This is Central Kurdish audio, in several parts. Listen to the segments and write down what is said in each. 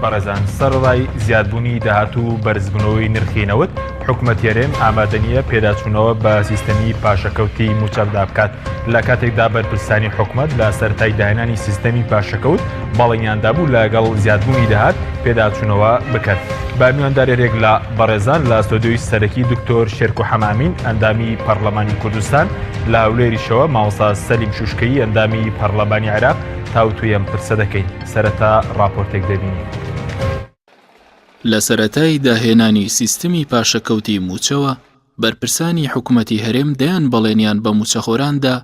بەڕێزان سەرڕای زیادبوونی داهاتوو بەرزبوونەوەی نرخی نەوت حکوومەت هێرێم ئامادەنیە پێداچوونەوە بە سیستەمی پاشەکەوتی موچە بدا بکات لە کاتێکدا بەرپرسانی حکوومەت لە سەرەتای داهێنانی سیستەمی پاشەکەوت بەڵێنیاندا بوو لەگەڵ زیادبوونی داهات پێداچوونەوە بکات. با میواندارێک لە بەڕێزان لە ستۆدیۆی سەرەکی دکتۆر شێرکو حەمامین ئەندامی پەرلەمانی کوردستان لە هەولێریشەوە مامۆستا سەلیم شوشکەیی ئەندامی پەرلەمانی عێراق تاوتوێم پرسە دەکەین. سەرەتا راپۆرتێک دەبینی. لە سەرەتای داهێنانی سیستەمی پاشەکەوتی موچەوە بەرپرسانی حکوومەتی هەرێم دەیان بەڵێنیان بە موچەخۆراندا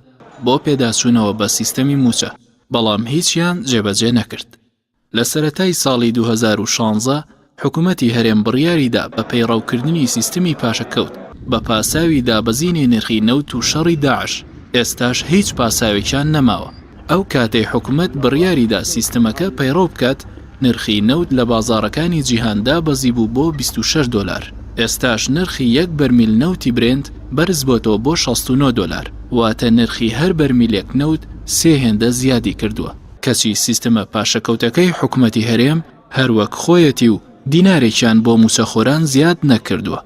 بۆ پێداچوونەوە بە سیستەمی موچە، بەڵام هیچیان جێبەجێ نەکرد. لە سەرەتای ساڵی 2016 حکوومەتی هەرێم بڕیاریدا بە پەیڕەوکردنی سیستەمی پاشەکەوت بە پاساوی دابەزینی نرخی نەوت و شەڕی داعش. ئێستاش هیچ پاساوێکیان نەماوە. ئەو کاتەی حکوومەت بڕیاریدا سیستەمەکە پەیڕەو بکات، نرخی نەوت لە بازاڕەکانی جیهاندا بەزی بوو بۆ 26 دۆلار. ئێستاش نرخی یەک بەرمیل نەوتی برێند بەرز بۆتەوە بۆ 69 دۆلار، واتە نرخی هەر بەرمیلێک نەوت 3 هێندە زیادی کردووە. کەچی سیستەمە پاشەکەوتەکەی حکوومەتی هەرێم هەروەک خۆیەتی و دینارێکیان بۆ موچەخۆران زیاد نەکردووە.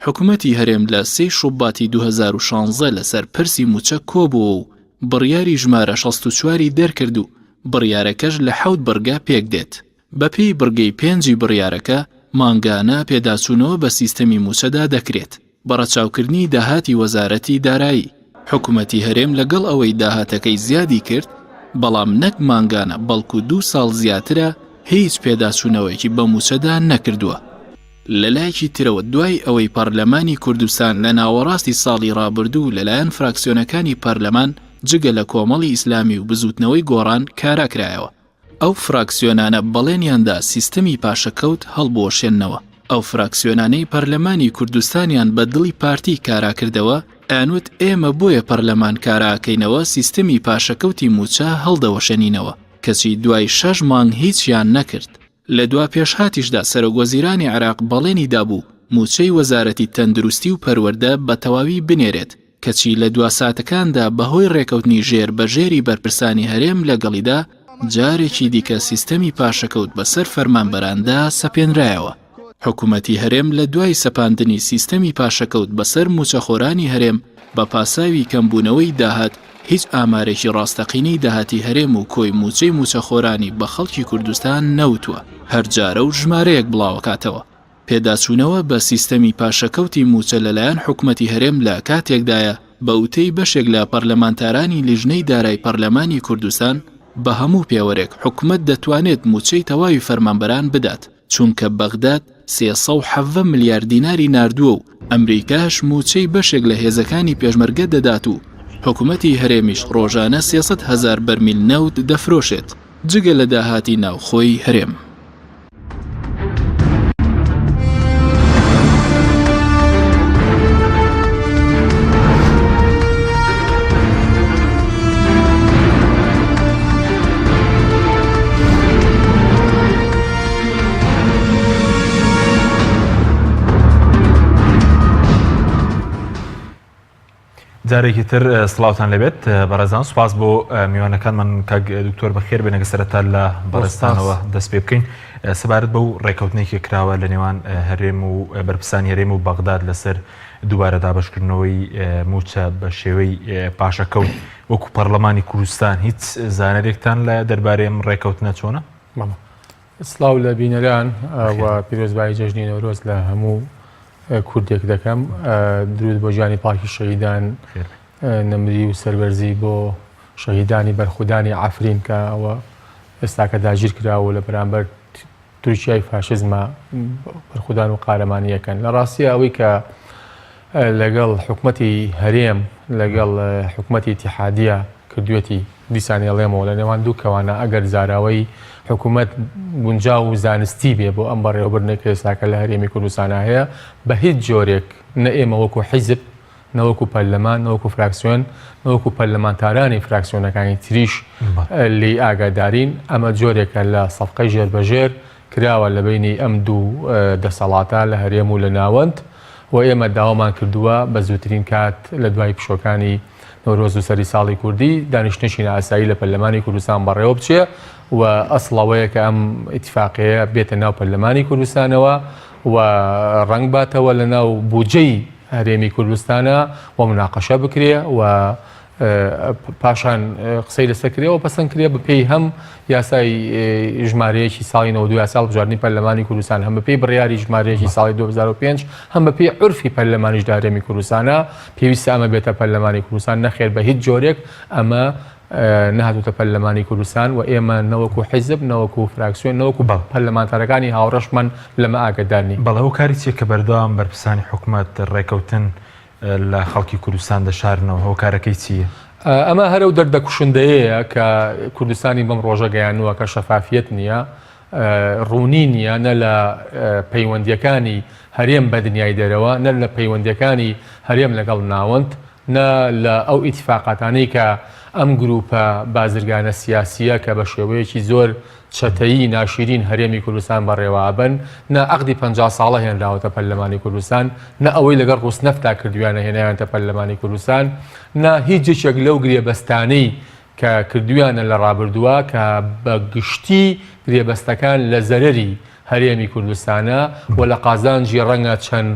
حکوومەتی هەرێم لە 3 شوباتی 2016 لەسەر پرسی موچە کۆبووە و بڕیاری ژمارە 64 دەرکرد و بڕیارەکەش لە 7 بڕگا پێک دێت. بەپێی بڕگەی 5 بڕیارەکە مانگانە پێداچوونەوە بە سیستەمی موچەدا دەکرێت بە ڕەچاوکردنی داهاتی وەزارەتی دارایی. حکوومەتی هەرێم لەگەڵ ئەوەی داهاتەکەی زیادی کرد، بەڵام نەک مانگانە بەڵکو 2 ساڵ زیاترە هیچ پێداچوونەوەیکی بە موچەدا نەکردووە. لەلایەکی ترەوە دوای ئەوەی پەرلەمانی کوردستان لە ناوەڕاستی ساڵی ڕابردوو لەلایەن فراکسیۆنەکانی پەرلەمان جگە لە کۆمەڵی ئیسلامی و بزوتنەوەی گۆڕان کاراکرایەوە، ئەو فراکسیۆنانە بەڵێنیاندا سیستەمی پاشەکەوت هەڵبۆشێننەوە. ئەو فراکسیۆنانەی پەرلەمانی کوردستانیان بە دڵی پارتی کاراکردەوە ئەنوت ئێمە بۆیە پەرلەمان کاراکەینەوە سیستەمی پاشەکەوتی موچە هەڵدەوەشێنینەوە، کەچی دوای 6 مانگ هیچیان نەکرد. لە دوا پێشهاتیشدا سەرۆکوەزیرانی عێراق بەڵێنی دابوو موچەی وەزارەتی تەندروستی و پەروەردە بە تەواوی بنێرێت، کەچی لە دوا ساتەکاندا بەهۆی ڕێکەوتنی ژێر بەژێری بەرپرسانی هەرێم لەگەڵیدا جارێکی دیکە سیستەمی پاشەکەوت بەسەر فەرمانبەراندا سەپێنرایەوە. حکوومەتی هەرێم لە دوای سەپاندنی سیستەمی پاشەکەوت بەسەر موچەخۆرانی هەرێم بە پاساوی کەمبوونەوەی داهات هیچ ئامارێکی ڕاستەقینەی داهاتی هەرێم و کۆی موچەی موچەخۆرانی بە خەڵکی کوردستان نەوتووە، هەرجارە و ژمارەیەک بڵاوکاتەوە. پێداچوونەوە بە سیستەمی پاشەکەوتی موچە لەلایەن حکوومەتی هەرێم لە کاتێکدایە بە وتەی بەشێک لە پەرلەمانتارانی لیژنەی دارای پەرلەمانی کوردستان بە هەموو پێوەرێک حکوومەت دەتوانێت موچەی تەواوی فەرمانبەران بدات، چونکە بەغداد 370 ملیار دیناری ناردووە و ئەمریکاش موچەی بەشێک لە هێزەکانی پێشمەرگە دەدات و حکوومەتی هەرێمیش ڕۆژانە 300,000 بەرمیل نەوت دەفرۆشێت جگە لە داهاتی ناوخۆی هەرێم. جارێکی تر سڵاوتان لەبێت بەڕێزان، سوپاس بۆ میوانەکانمان کاک دکتۆر بەخێر بێنەگە سەرەتا لە بەڕێستانەوە دەست پێ بکەین. سەبارەت بەو ڕێکەوتنێکی کراوە لە نێوان هەرێم و بەرپرسانی هەرێم و بەغداد لەسەر دووبارە دابەشکردنەوەی موچە بە شێوەی پاشەکەوت وەکو پەرلەمانی کوردستان هیچ زانەرێکتان لە دەربارەی ئەم ڕێکەوتنە چۆنە؟ سڵاو لە بینەران و پیرۆزبایی جەژنی نەورۆز لە هەموو کوردێک دەکەم. درود بۆ ژیانی پاکی شەهیدان، نەمری و سەربەرزی بۆ شەهیدانی بەرخودانی عەفرین کە ئەوە ئێستاکە داگیر کراوە لە بەرامبەر تورکیای فاشزمە بەرخودان و قارەمانیەکەن. لە ڕاستیە ئەوەی کە لەگەڵ حکوومەتی هەرێم لەگەڵ حکوومەتی ئیتیحادیە کردوێتی دیسانی ئەڵێمەوە لە نێوان دوو کەوانە ئەگەر زاراوەی حکوومەت گونجاو و زانستی بێ بۆ ئەم بەڕێوەبردنێکە ئێستاکە لە هەرێمی کوردستانە هەیە، بە هیچ جۆرێک نە ئێمە وەکو حیزب، نەوەکو پەرلەمان، نەوەکو فراکسیۆن، نەوەکو پەرلەمانتارانی فراکسیۆنەکانی تریش لی ئاگادارین. ئەمە جۆرێکە لە سەفقەی ژێربەژێر کراوە لە بینی ئەم دوو دەسەڵاتە لە هەرێم و لە ناوەند، و ئێمە داوامان کردووە بە زووترین کات لە دوای پشۆکانی نۆرۆز و سەری ساڵی کوردی دانیشتنێکی ئاسایی لە پەرلەمانی کوردستان بەڕێوە بچێ و ئەسڵەوەیە کە ئەم ئیتفاقەیە بێتە ناو پەرلەمانی کوردستانەوە و ڕنگ باتەوە لە ناو بودجەی هەرێمی کوردستانە و مناقەشە بکرێ و پاشان قسەی لەسەرکرێ و پەسەند کرێ بەپێی هەم یاسای ژمارەیەکی ساڵی 92 یاسا بژاردننی پەرلەمانی کوردستان هەم بەپێی بڕیاری ژمارەیەکی ساڵی 2005 هەم بەپێی عورفی پەرلەمانیش هەرێمی کوردستانە پێویستە ئەمە بێتە پەرلەمانی کوردستان نەخێر بە هیچ جۆرێک ئەمە نهاتوتە پەرلەمانی کوردستان و ئێمە نەوەکو حیزب نەوەکو فراکسیۆن نەوەکو پەرلەمانتارەکانی هاوڕەشمان لەمە ئاگدارنی بەڵێ ئەو کاری چیە کە بەردەوام بەرپرسانی حکوومەت ڕێکەوتن لە خەڵکی کوردستان دەشارنەوە هۆکارەکەی چییە؟ ئەمە هەرە و دەردەکوشندەیە کە کوردستانی بەم ڕۆژە گەیانووە کە شەفافیت نییە ڕوونی نییە نە لە پەیوەندیەکانی هەرێم بە دنیای دەرەوە نە لە پەیوەندیەکانی هەرێم لەگەڵ ناوەند نە لە ئەو ئیتفاقاتانەی کە ئەم گروپە بازرگانە سیاسیە کە بە شێوەیەکی زۆر چەتەیی ناشرین هەرێمی کوردستان بەڕێوابن نە عەقدی 50 ساڵە هێنراوەتە پەرلەمانی کوردستان نە ئەوەی لەگەڵ ڕووسنەفتا کردویانە هێنایانتە پەرلەمانی کوردستان نە هیچ جێکێک لەو گرێبەستانەی کە کردویانە لە ڕابردووە کە بە گشتی گرێبەستەکان لە زەرەری هەرێمی کوردستانە و لە قازانجی ڕەنگە چەند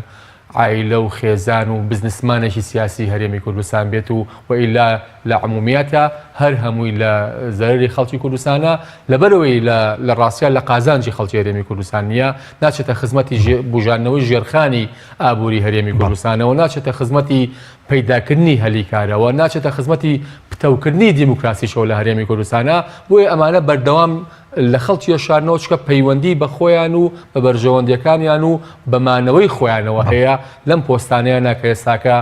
عائیلە و خێزان و بزنسمانێکی سیاسی هەرێمی کوردستان بێت و وئیلا لە عمومیەتە هەر هەمووی لە زەرری خەڵکی کوردستانە لەبەرەوەی لە ڕاستیان لە قازانجی خەڵکی هەرێمی کوردستان نییە ناچێتە خزمەتی بژاردنەوەی ژێرخانی ئابووری هەرێمی کوردستانەوە ناچێتە خزمەتی پەیداکردنی هەلیکارەوە ناچێتە خزمەتی پتەوکردنی دیموکراسیشەوە لە هەرێمی کوردستانە بۆیە ئەمانە بەردەوام لە خەڵکی شارنەوە چکە پەیوەندی بە خۆیان و بە بەرژەوەندیەکانیان و بەمانەوەی خۆیانەوە هەیە لەم پۆستانەیە کە ئێستاکە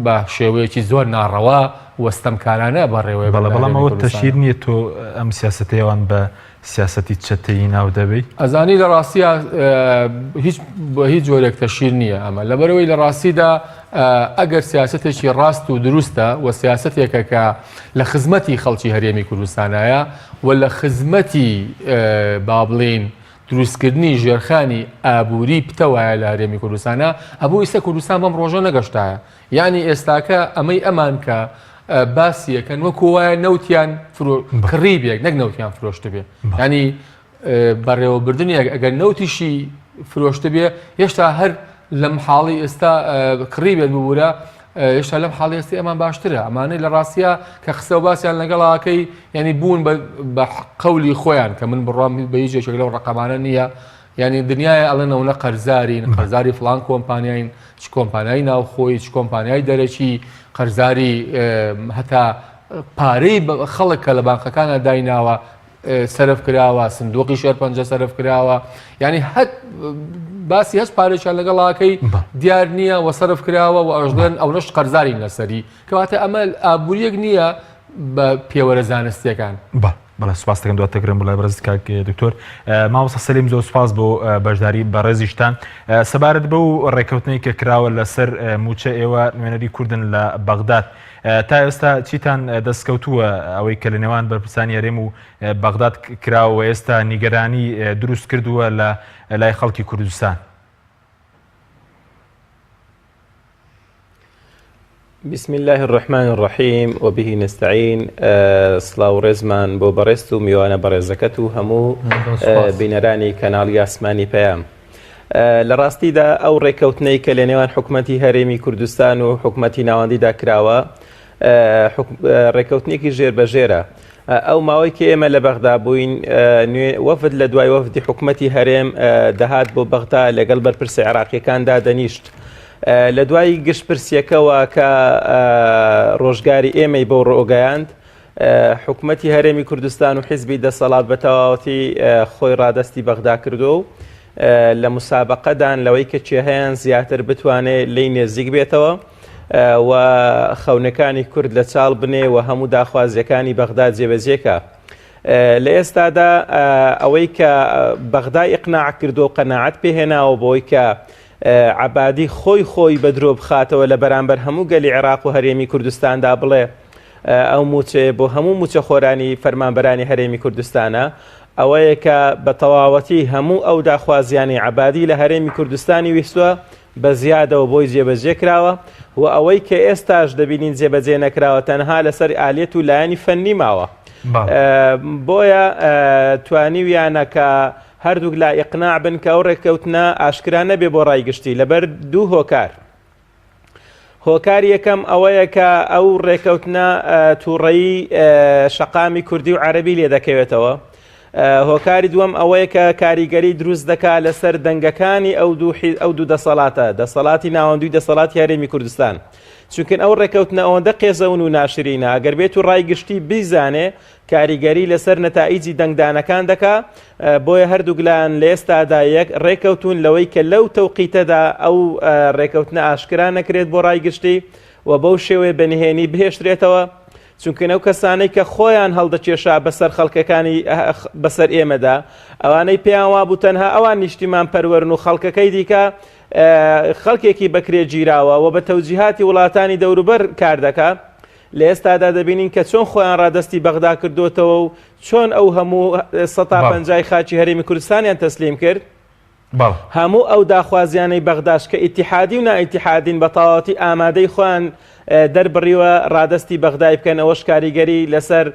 بە شێوەیەکی زۆر ناڕەوا وەستەمکارانە بەڕێوەی بەڵام ئەوە تەشیر نییە تۆ ئەم سیاسەتەیەوان بە سیاسەتی چەتەیی ناو دەبێت ئەزانی لە ڕاستیە هیچ جۆرێک تەشیر نییە ئەمە لەبەرەوەی لە ڕاستیدا ئەگەر سیاسەتێکی ڕاست و دروستە و سیاسەتێکە کە لە خزمەتی خەڵکی هەرێمی کوردستانایە و لە خزمەتی با بڵێن دروستکردنی ژێرخانی ئابووری پتەوایە لە هەرێمی کوردستانە ئەبوو ئێستا کوردستان بەم ڕۆژە نەگەشتایە یعنی ئێستاکە ئەمەی ئەمان کە باسیەکەن وەکو وایە نەوتیان کڕیبێک نەک نەوتیان فرۆشتە بێ ینی بەڕێوەبردنی ئەگەر نەوتیشی فرۆشتە بێ هێشتا هەر لەم حاڵی ئێستا کڕیبێت ببوورە هێشتا لەم حاڵی ئێستا ئەمان باشترە ئەمانەی لە ڕاستیە کە قسە و باسییان لەگەڵاکەی ینی بوون بە قەولی خۆیان کە من بڕام بە هیچێک لەو ڕقەمانە نییە ینی دنیای ئەڵێنەوە قەرزاری فلان کۆمپانیاین چ کۆمپانیای ناوخۆی چ کۆمپانیای دەرەکی قەرزاری هەتا پارەی خەڵک کە لە بانقەکانە دایناوە سەرف کراوە سندوقی شێرپەنجە سەرف کراوە ینی هەت باسی هەست پارێکیان لەگەڵاکەی دیار نییە و سەرف کراوە و ئەژدێن ئەو نەشت قەرزاری لەسەری کەواتە ئەمە ئابووریەک نییە بە پێوەرە زانستیەکان بەڵێ سوپاس دەکەم دواتەگرم بڵای بەڕێز کاک دکتۆر مامۆستا سەلیم زۆر سوپاس بۆ بەشداری بە ڕێزیشتان سەبارەت بە و ڕێکەوتنەی کە کراوە لەسەر موچە ئێوە نوێنەری کوردن لە بەغداد تا ئێستا چیتان دەستکەوتووە ئەوەی کە لە نێوان بەرپرسانی هەرێم و بەغداد کراوە ئێستا نیگەرانی دروست کردووە لە لای خەڵکی کوردستان بسم الله الرحمن الرحيم وبه نستعين سلااو ڕێزمان بۆ بەڕێست و میوانە بەڕێزەکەت و هەموو بینەرانی کەناڵی ئاسمانی پەیام لە ڕاستیدا ئەو ڕێکەوتنەی کە لە نێوان حکوومەتی هەرێمی کوردستان و حکوومەتی ناوەندیدا کراوە ڕێکەوتنێکی ژێربەژێرە ئەو ماوەی کە ئێمە لە بەغدا بووین وەفد لە دوای وەفدی حکوومەتی هەرێم دەهات بۆ بەغدا لەگەڵ بەرپرسی عێراقیەکاندا دەنیشت لە دوای گشت پرسیەکەوە کە ڕۆژگاری ئێمەی بۆ ڕۆگەیاند حکوومەتی هەرێمی کوردستان و حیزبی دەسەڵات بە تەواوەتی خۆی ڕادستی بەغدا کردو و لە مسابقەدان لەوەی کە چێهەیان زیاتر بتوانێت لی نێزیک بێتەوە و خەونەکانی کورد لە چاڵ بنێ و هەموو داخوازیەکانی بەغدا جێبەجێکە لە ئێستادا ئەوەی کە بەغدا ئیقناع کردو و قەناعەت پێهێناوە بۆی کە عەبادی خۆی بە درۆ بخاتەوە لە بەرامبەر هەموو گەلی عێراق و هەرێمی کوردستاندا بڵێ ئەو موچێ بۆ هەموو موچەخۆرانی فەرمانبەرانی هەرێمی کوردستانە ئەوەیە کە بە تەواوەتی هەموو ئەو داخوازیانی عەبادی لە هەرێمی کوردستانی ویستووە بە زیادەوە بۆی جێبەجێ کراوە و ئەوەی کە ئێستاش دەبینین جێبەجێ نەکراوە تەنها لەسەر ئالێت و لایەنی فەنی ماوە بۆیە توانیویانە کە هەردووک لا ئیقناع بن کە ئەو ڕێککەوتنە ئاشکرا نەبێ بۆ ڕایگشتی لەبەر دوو هۆکار یەکەم ئەوەیە کە ئەو ڕێککەوتنە تووڕەیی شەقامی کوردی و عەرەبی لێ دەکەوێتەوە هۆکاری دووەم ئەوەیە کە کاریگەری دروست دەکات لەسەر دەنگەکانی ئەو دوو دەسەڵاتی ناوەندوی دەسەڵاتی هەرێمی کوردستان چونکن ئەو ڕێککەوتنە ئەوەندە قێزەون و ناشرینە ئەگەر بێت و ڕایگشتی بیزانێ کاریگەری لەسەر نەتائیجی دەنگدانەکان دەکا بۆیە هەردووگلان لە ئێستادا یەک ڕێککەوتون لەوەی کە لەو تەوقیتەدا ئەو ڕێککەوتنە ئاشکرا نەکرێت بۆ ڕایگشتی و بەو شێوەیە بەنهێنی بهێشترێتەوە چونکن ئەو کەسانەی کە خۆیان هەڵدەکێشا بەسەر خەڵکەکانی بەسەر ئێمەدا ئەوانەی پێیان وابوو تەنها ئەوان نیشتیمان پەروەرن و خەڵکەکەی دیکە خەڵکێکی بەکرێ گیراوە و بە تەوجیهاتی وڵاتانی دەوروبەر کار دەکات لە ئێستادا دەبینین کە چۆن خۆیان ڕادستی بەغدا کردوتەوە و چۆن ئەو هەموو 150 خاچی هەرێمی کوردستانیان تەسلیم کرد هەموو ئەو داخوازیانەی بەغداش کە ئیتیحادی و نائیتیحادین بە تەواوەتی ئامادەی خۆیان دەربڕیوە ڕادستی بەغدای بکەن ئەوەش کاریگەری لەسەر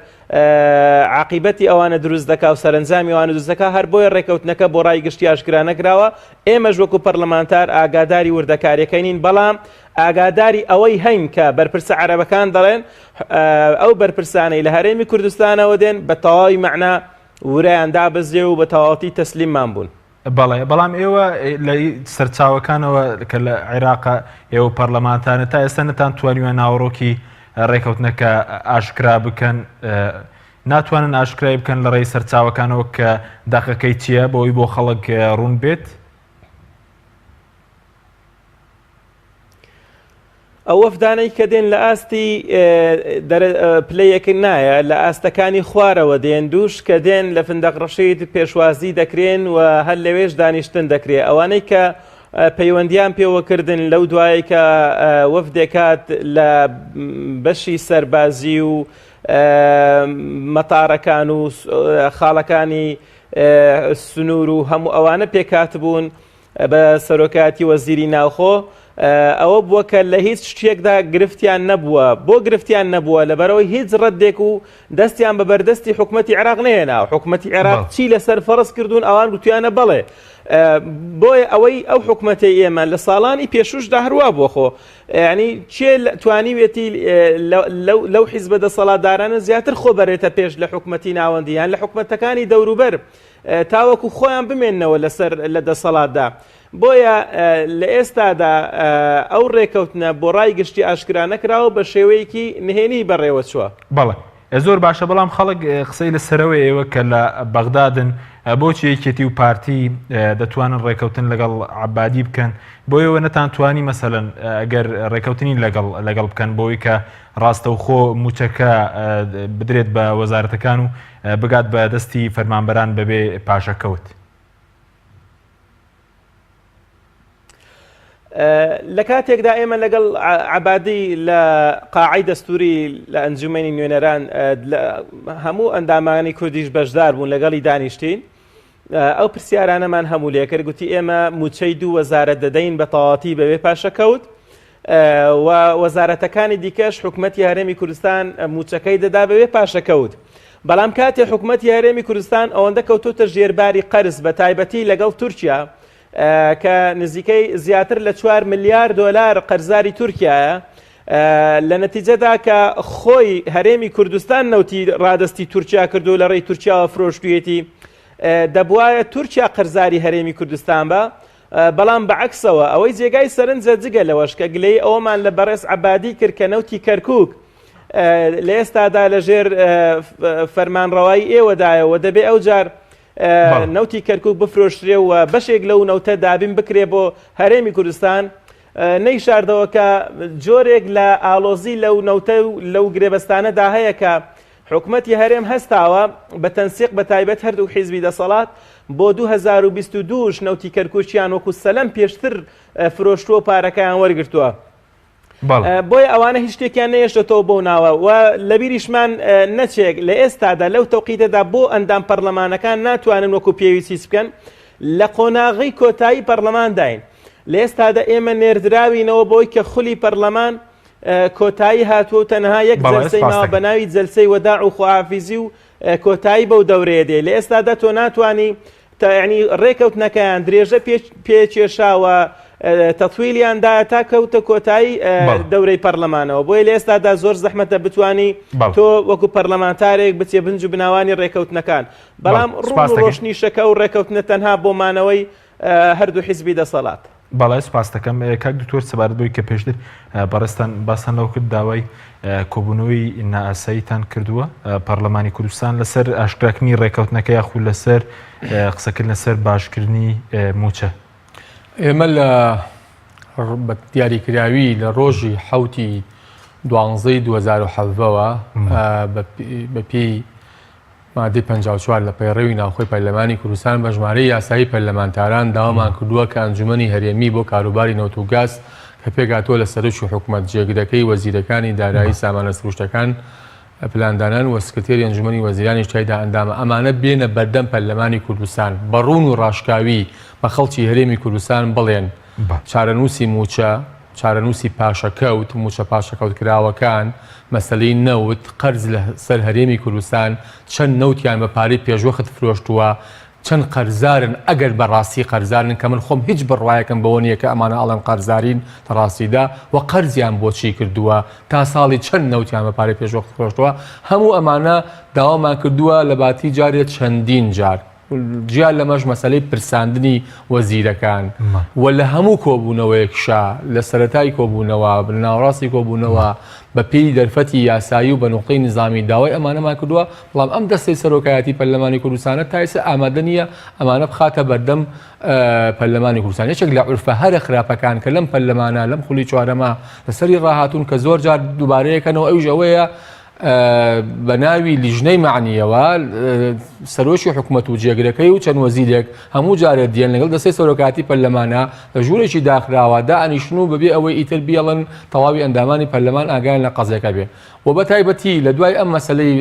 عاقیبەتی ئەوانە دروست دەکا و سەرنجامی ئەوانە دروست دەکا هەر بۆیە ڕێککەوتنەکە بۆ ڕایگشتی ئاشکرا نەکراوە ئێمەش وەکو پەرلەمانتار ئاگاداری وردەکاریەکەینین بەڵام ئاگاداری ئەوەی هەین کە بەرپرسە عەرەبەکان دەڵێن ئەو بەرپرسانەی لە هەرێمی کوردستانەوە دێن بە تەواوی مەعنا ورایان دابەزێ و بە تەواوەتی تەسلیممان بوون بەڵام ئێوە لە سەرچاوەکانەوە کە لە عێراقا ئێوە پەرلەمانتانە تا ئێستا نەتان توانیوە ناوەڕۆکی ڕێککەوتنەکە ئاشکرا بکەن ناتوانن ئاشکرای بکەن لە ڕێی سەرچاوەکانەوە کە داقەکەی چییە بۆی بۆ خەڵک ڕوون بێت ئەو وەفدانەی کە دێن لە ئاستی پلەیەکن نایە لە ئاستەکانی خوارەوە دێن دووش کە دێن لە فندق ڕەشید پێشوازی دەکرێن و هەر لەوێش دانیشتن دەکرێت ئەوانەی کە پەیوەندیان پێوەکردن لەو دوایی کە وەفدێکات لە بەشی سەربازی و مەتارەکان و خاڵەکانی سنوور و هەموو ئەوانە پێکات بوون بە سەرۆکاتی وەزیری ناوخۆ ئەوە بووە کە لە هیچ شتێکدا گرفتیان نەبووە بۆ گرفتیان نەبووە لەبەرەوەی هیچ ڕەدێک و دەستیان بە بەردەستی حکومەتی عێراق نهێنا حکومەتی عێراق چی لەسەر فەرز کردوون ئەوان گوتیانە بەڵێ بۆیە ئەوەی ئەو حکومەتی ئێمە لە ساڵانی پێشوشدا هەروە بووە خۆ ینی چێ توانیوێتی لەو حیزبە دەسەڵاتدارانە زیاتر خۆ بەرێتە پێش لە حکومەتی ناوەندیان لە حکومەتەکانی دەوروبەر تاوەکو خۆیان بمێننەوە لەسەر لە دەسەڵاتدا بۆیە لە ئێستادا ئەو ڕێککەوتنە بۆ ڕایگشتی ئاشکرا نەکراوە بە شێوەیەکی نهێنی بەڕێوە چووە بەڵێ زۆر باشە بەڵام خەڵک قسەی لەسەرەوەی ئێوە کە لە بەغدادن بۆچی یەکێتی و پارتی دەتوانن ڕێککەوتن لەگەڵ عەبادی بکەن بۆیەوە نەتانتوانی مەسەلەن ئەگەر ڕێککەوتنی لەگەڵ بکەن بۆی کە ڕاستەوخۆ موچەکە بدرێت بە وەزارەتەکان و بگات بە دەستی فەرمانبەران بەبێ پاشەکەوت لە کاتێکدا ئێمە لەگەڵ عەبادی لە قاعەی دەستوری لە ئەنجومەنی نوێنەران هەموو ئەندامانی کوردیش بەشدار بوون لەگەڵی دانیشتین ئەو پرسیارانەمان هەموو لێکرد گوتی ئێمە موچەی دوو وەزارەت دەدەین بە تەواوەتی بەبێ پاشەکەوت و وەزارەتەکانی دیکەش حکومەتی هەرێمی کوردستان موچەکەی دەدا بەبێ پاشەکەوت بەڵام کاتێ حکومەتی هەرێمی کوردستان ئەوەندە کەوتوتە ژێرباری قەرز بە تایبەتی لەگەڵ تورکیا کە نزیکەی زیاتر لە 4 ملیار دۆلار قەرزاری تورکیایە لە نەتیجەدا کە خۆی هەرێمی کوردستان نەوتی ڕادستی تورکیا کردو لە ڕێی تورکیاوە فرۆشتویەتی دەبوایە تورکیا قەرزاری هەرێمی کوردستان بە بەڵام بەعکسەوە ئەوەی جێگای سەرنجە جگە لەوەش کە گلەی ئەوەمان لە بەڕێز عەبادی کرد کە نەوتی کەرکووک لە ئێستادا لەژێر فەرمانڕەوایی ئێوەدایەوە دەبێ ئەو جار نەوتی کەرکووک بفرۆشترێ و بەشێک لەو نەوتە دابین بکرێ بۆ هەرێمی کوردستان نەیشاردەوە کە جۆرێک لە ئالۆزی لەو نەوتە و لەو گرێبەستانەدا هەیە کە حکومەتی هەرێم هەستاوە بە تەنسیق بە تایبەت هەردوو حیزبی دەسەڵات بۆ 2022 نەوتی کەرکووکیان وەکو سەلەم پێشتر فرۆشتووە پارەکەیان وەرگرتووە بۆیە ئەوانە هیچ شتێکیان نەیەشتەوە بۆ ناوە و لە بیریشمان نەچێک لە ئێستادا لەو تەوقیتەدا بۆ ئەندام پەرلەمانەکان ناتوانن وەکو پێویستی بکەن لە قۆناغی کۆتایی پەرلەمان داین لە ئێستادا ئێمە نێردراوینەوە بۆی کە خولی پەرلەمان کۆتایی هاتووە تەنها یەک جەلسەی ماوە بە ناوی جەلسەی وەداع و خواحافیزی و کۆتایی بەو دەورەیە دێ لە ئێستادا تۆ ناتوانانی ینی ڕێکەوتنەکەیان درێژە پێچێشاوە تەطویلیاندا تا کەوتە کۆتایی دەورەی پەرلەمانەوە بۆیە لە ئێستادا زۆر زەحمەتە بتانی تۆ وەکو پەرلەمانتارێک بچێ بنج و بناوانی ڕێکەوتنەکان بەڵام ڕوون ڕۆشنیشەکە و ڕێکەوتنە تەنها بۆمانەوەی هەردوو حیزبی دەسەڵات. بەڵای سپاس دەکەم کاک دکتۆر سەبارەت بۆی کە پێشتر بەڕێستان باسان لەو کرد داوای کۆبوونەوەی نائاساییتان کردووە پەرلەمانی کوردستان لەسەر ئاشکراکردنی ڕێکەوتنەکە یاخود لەسەر قسەکردن لەسەر باشکردنی موچە. ئێمە لە دیاریکراوی لە ڕۆژی حوتی 12 2007ەوە بەپی مادەی 54 لە پەیڕێوی ناوخۆی پەرلەمانی کوردستان بە ژمارەی یاسایی پەرلەمانتاران داوامان کردووە کە ئەنجومەنی هەرێمی بۆ کاروباری نەوت و گاز کە پێکهاتووە لە سەرۆکی حکوومەت جێگرەکەی وەزیرەکانی دارایی سامانە سروشتەکان پلاندانان و سکرتێری ئەنجومەنی وەزیرانی تایدا ئەندامە ئەمانە بێنە بەردەم پەرلەمانی کوردستان بە ڕوون و ڕاشکاوی بە خەڵکی هەرێمی کوردستان بڵێن چارەنووسی موچە چارەنووسی پاشەکەوت موچە پاشەکەوت کراوەکان مەسەلەی نەوت قەرز لە سەر هەرێمی کوردستان چەند نەوتیان بە پارەی پێشوەخت فرۆشتووە چەند قەرزارن ئەگەر بەڕاستی قەرزارن کە من خۆم هیچ بڕواایەکەم بەوە نییە کە ئەمانە ئەڵەن قەرزارین ڕاستیدا و قەرزیان بۆچی کردووە تا ساڵی چەند نەوتیان بە پارەی پێشوەخت فرۆشتووە هەموو ئەمانە داوامان کردووە لە باتی جارێت چەندین جار جیان لەمەش مەسەلەی پرساندنی وەزیرەکان و لە هەموو کۆبوونەوەیەکشا لە سەرەتای کۆبوونەوە ناوەڕاستی کۆبوونەوە بە پێی دەرفەتی یاسایی و بە نوقەی نظامی داوای ئەمانەمان کردووە بەڵام ئەم دەستەی سەرۆکایەتی پەرلەمانی کوردستانە تایسە ئامادە نییە ئەمانە بخاتە بەردەم پەرلەمانی کوردستان یەکێک لە عورفە هەرە خراپەکان کە لەم پەرلەمانە لەم خولی چوارەمە لەسەری ڕاهاتوون کە زۆر جار دووبارەیەکەنەوە ئەوژ ئەوەیە بە ناوی لیژنەی معنیەوە سەرۆکی حکوومەت و جێگرەکەی و چەند وەزیرێک هەموو جارێت دیێن لەگەڵ دەستەی سەرۆکاتی پەرلەمانە لە ژوورێکی داخراوە دائەنیشتن و بەبێ ئەوەی ئیتر بیاڵن تەواوی ئەندامانی پەرلەمان ئاگایان لە قەزەکە بێ و بە تایبەتی لە دوای ئەم مەسەلەی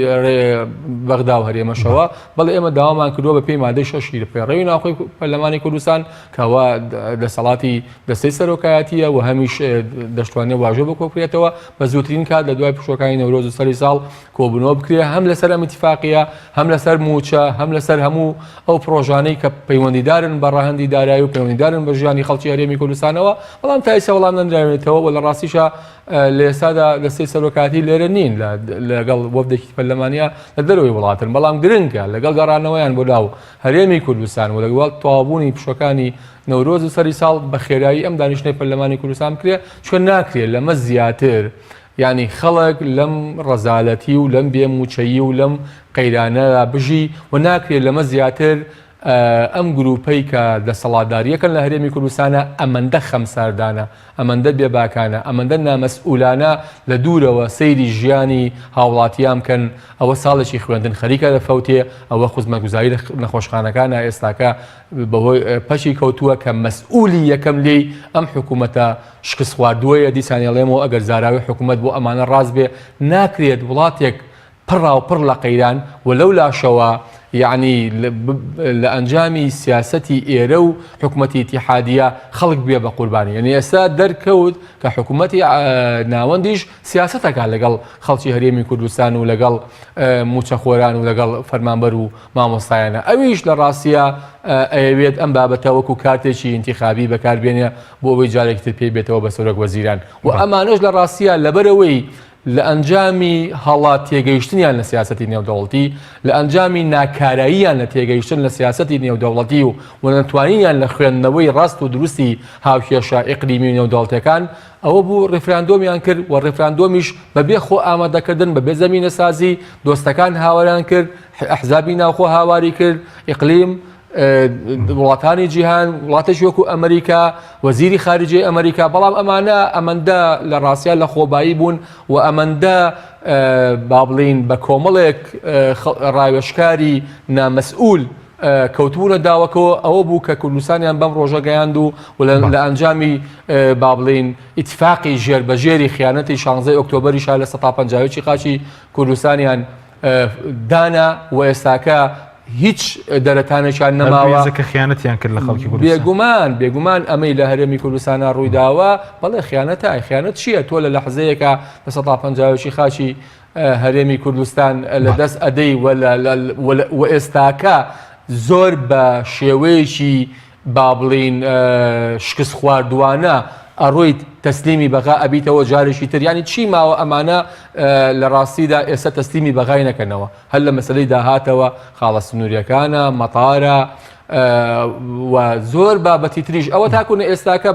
بەغدا و هەرێمەشەوە بەڵێ ئێمە داوامان کردووە بە پێی مادەی 6 لە پەیڕێوی ناوخۆی پەرلەمانی کوردستان کەوا دەسەڵاتی دەستەی سەرۆکایەتیە و هەمیش دەشتوانێت واژۆ بکۆکرێتەوە بە زووترین کات لە دوای پشوەکانی نەورۆز و سەری ساڵ کۆبوونەوە بکرێ هەم لەسەر ئەم ئیتیفاقیە هەم لەسەر موچە هەم لەسەر هەموو ئەو پرۆژانەی کە پەیوەندیدارن بە ڕاهەندی دارایی و پەیوەندیدارن بە ژیانی خەڵکی هەرێمی کوردستانەوە بەڵام تایسە وەڵام نەدراوێتەوە و لە ڕاستیشە لە ئێستادا دەستەی سەرۆکاتی لێرە نین لەگەڵ وەفدێکی پەرلەمانیە لە دەرەوەی وڵاتن بەڵام گرنگە لەگەڵ گەڕانەوەیان بۆ ناو هەرێمی کوردستان و لەگەڵ تەواوبوونی پشوەکانی نەورۆز و سەری ساڵ بە خێرایی ئەم دانیشتنەی پەرلەمانی کوردستان بکرێ چۆن ناکرێت لەمە زیاتر یعنی خەڵک لەم ڕەزالەتی و لەم بێموچەیی و لەم قەیرانە بژی و ناکرێت لەمە زیاتر ئەم گروپەی کە دەسەڵاتداریەکەن لە هەرێمی کوردستانە ئەمەندە خەمساردانە ئەمەندە بێباکانە ئەمەندە نامەسئولانە لە دوورەوە سەیری ژیانی هاوڵاتیان بکەن ئەوە ساڵێکی خوێندن خەریکە لە فەوتێ ئەوە خزمەتگوزاری لە نەخۆشخانەکانە ئێستاکە بەهۆی پەشی کەوتووە کە مەسئولی یەکەم لێی ئەم حکوومەتە شکست خواردووەیە دیسانیڵێمەوە ئەگەر زاراوی حکوومەت بۆ ئەمانە ڕاست بێ ناکرێت وڵاتێک پڕ لە قەیران و لەو لاشەوە یعنی لە ئەنجامی سیاسەتی ئێرە و حکوومەتی ئیتیحادیە خەڵک بێ بە قوربانی یعنی ئێستا دەرکەوت کە حکوومەتی ناوەندیش سیاسەتەکە لەگەڵ خەڵکی هەرێمی کوردستان و لەگەڵ موچەخۆران و لەگەڵ فەرمانبەر و مامۆستایانە ئەویش لە ڕاستیە ئەوێت ئەم بابەتە وەکو کارتێکی ئینتیخابی بەکاربێنێ بۆ ئەوەی جارێکتر پێی بێتەوە بە سەرۆک وەزیران و ئەمانەش لە ڕاستیە لەبەرەوەی لە ئەنجامی هەڵات تێگەیشتنیان لە سیاسەتی نێودەوڵەتی لە ئەنجامی ناکاراییان لە تێگەیشتن لە سیاسەتی نێودەوڵەتی و نەتوانیان لە خوێندنەوەی ڕاست و دروستی هاوکێشە ئیقلیمی نێودەوڵەتەکان ئەوە بوو ڕێفراندۆمیان کرد و ڕێفراندۆمیش بەبێ خۆ ئامادەکردن بەبێ زەمینەسازی دۆستەکان هاواران کرد ئەحزابی ناوخۆ هاواری کرد ئیقلیم وڵاتانی جیهان وڵاتێکی وەکو ئەمریکا وەزیری خارجی ئەمریکا بەڵام ئەمەندە لە ڕاستیان لە خۆبایی بوون و ئەمەندە با بڵین بە کۆمەڵێک ڕاوێژکاری نامەسئول کەوتبوونە داوەکەوە ئەوە بوو کە کوردستانیان بەم ڕۆژە گەیاند و لە ئەنجامی با بڵین ئیتفاقی ژێربەژێری خیانەتی 16 ئۆکتۆبەری شا لە 150 قاچی کوردستانیان دانا و ئێستاکە هیچ دەرەتانێکیان نەماوە کە خیانەتیان کرد لە خەڵکی کوردستان. بێگومان ئەمەی لە هەرێمی کوردستانە ڕوویداوە بەڵێ خیانەت چییە؟ تۆ لە لەحزەیەکە بە 150 خاچی هەرێمی کوردستان لە دەست ئەدەی و ئێستاکە زۆر بە شێوەیەکی با بڵین شکست خواردوانە ئەڕۆیت تەسلیمی بەغا ئەبیتەوە جارێکی تر، ینی چی ماوە ئەمانە لە ڕاستیدا ئێستا تەسلیمی بەغای نەکەنەوە، هەر لە مەسلەی داهاتەوە خاڵە سنووریەکانە مەتارە و زۆر بابەتی تریش ئەوە تاکوونە ئێستاکە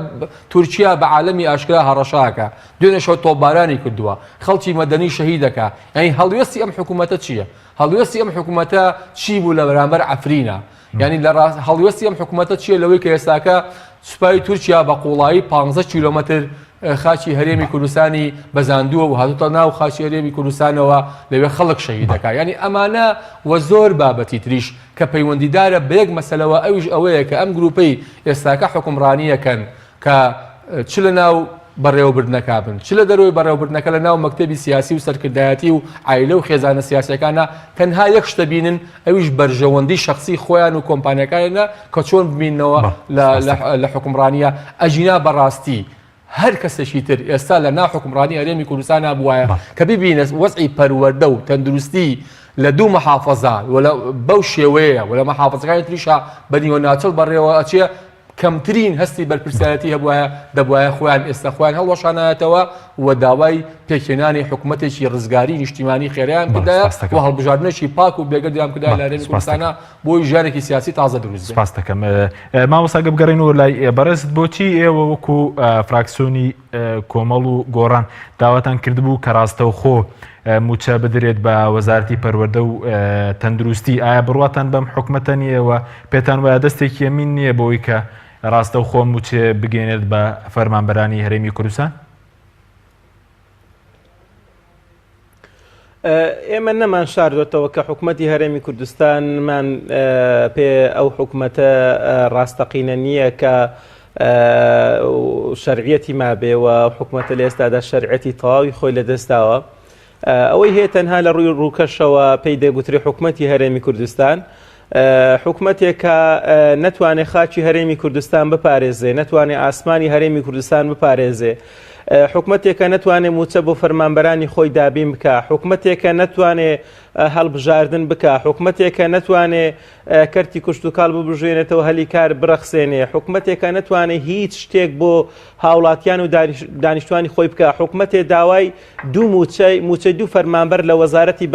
تورکیا بە عالەمی ئاشکرا هەڕەشاکە دوێنێشەوە تۆپبارانی کردووە خەڵکی مەدەنی شەهیدەکە. ینی هەڵوێستی ئەم حکوومەتە چییە؟ هەڵوێستی ئەم حکوومەتە چی بوو لە بەرامبەر عەفرینە؟ ینی لە هەڵوێستی ئەم حکوومەتە چییە لەوەی کە ئێستاکە سوپای تورکیا بە قوڵایی 15 کیلۆمەتر خاچی هەرێمی کوردستانی بەزاندووە و هاتوتە ناو خاچی هەرێمی کوردستانەوە لەوێ خەڵک شەهید دەکات. ینی ئەمانە و زۆر بابەتی تریش کە پەیوەندیدارە بە یەک مەسەلەوە ئەویش ئەوەیە کە ئەم گروپەی ئێستاکە حکومڕانیەکەن کە چ لە ناو بەڕێوەبردنەکە بن چ لە دەروی بەڕێوەبردنەکە لە ناو مەکتەبی سیاسی و سەرکردایەتی و عایلە و خێزانە سیاسەکانە تەنها یەک شتە بینن ئەویش بەرژەوەندی شخصی خۆیان و کۆمپانیەکانە کە چۆن ببینەوە لە حکومڕانیە ئەژینا بەڕاستی هەر کەسێکی تر ئێستا لە ناو حکومڕانی هەرێمی کوردستان بووایە کە ببینە وەزعی پەروەردە و تەندروستی لە دوو مەحافەزە بەو شێوەیە و لە مەحافەزەکانی تریشە بەنیوە ناچڵ بەڕێوە ئەچێ کەمترین هەستی بەرپرسیارەتی هەبووایە دەبوایە خۆیان ئێستا خۆیان هەڵوەشانایەتەوە و داوای پێکهێنانی حکوومەتێکی ڕزگاری نیشتیمانی خێرایان کردایە و هەڵبژاردنێکی پاک و بێگەردیان کردای لە هەرێمی کوردستانە بۆی ژارێکی سیاسی تازە دروست. سپاس دەکەم. مامۆستا بگەڕێنەوە لای بەڕێست بۆچی ئێوە وەکو فراکسیۆنی کۆمەڵ و گۆڕان داواتان کردبوو کە ڕاستەوخۆ موچە بدرێت بە وەزارەتی پەروەردە و تەندروستی؟ ئایا بڕواتان بەم حکومەتە نییەوە پێتان وایە دەستێکی ئەمین نییە بۆی کە ڕاستەوخۆ موچێ بگەێنێت بە فەرمانبەرانی هەرێمی کوردستان؟ ئێمە نەمان شاردوێتەوە کە حکوومەتی هەرێمی کوردستانمان پێ ئەو حکوومەتە ڕاستەقینە نییە کە شەرعیەتی مابێەوە حکوومەتە لە ئێستادا شەرعەتی تەواوی خۆی لەدەستاوە. ئەوەی هەیە تەنها لە ڕووی ڕووکەشەوە پێی دەگوتری حکوومەتی هەرێمی کوردستان حکوومەتێکە نەتوانێت خاچی هەرێمی کوردستان بپارێزێ، نەتوانێت ئاسمانی هەرێمی کوردستان بپارێزێ، حکوومەتێکە نەتوانێت موچە بۆ فەرمانبەرانی خۆی دابین بکە، حکوومەتێکە نەتوانێت هەڵبژاردن بکە، حکوومەتێکە نەتوانێت کەرتی کوشت و کاڵ ببژێنێتەوە هەلی کار بڕەخسێنێ، حکوومەتێکە نەتوانێت هیچ شتێک بۆ هاوڵاتیان و دانیشتوانی خۆی بکە، حکوومەتێ داوای دوو موچەی دوو فەرمانبەر لە وەزارەتی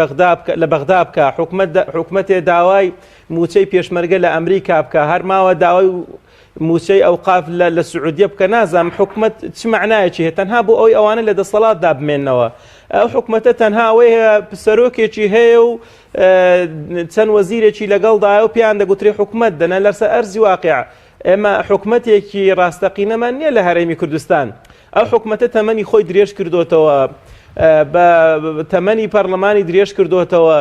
لە بەغدا بکە، حکوومەتێ داوای موچەی پێشمەرگە لە ئەمریکا بکە، هەر ماوە داوای موچەی ئەوقاف لە سعودیە بکە. نازانم حکوومەت چ معنایەکی هەیە تەنها بۆ ئەوی ئەوانە لە دەسەڵاتدا بمێننەوە. ئەو حکوومەتە تەنها ئەوەیە سەرۆکێکی هەیە و چەند وەزیرێکی لەگەڵدایە و پێیان دەگوترێ حکوومەت دەنە لەسەر ئەرزی واقع. ئێمە حکوومەتێکی ڕاستەقینەمان نییە لە هەرێمی کوردستان. ئەو حکوومەتە تەمەنی خۆی درێژ کردوتەوە، بە تەمەنی پەرلەمانی درێژ کردوتەوە،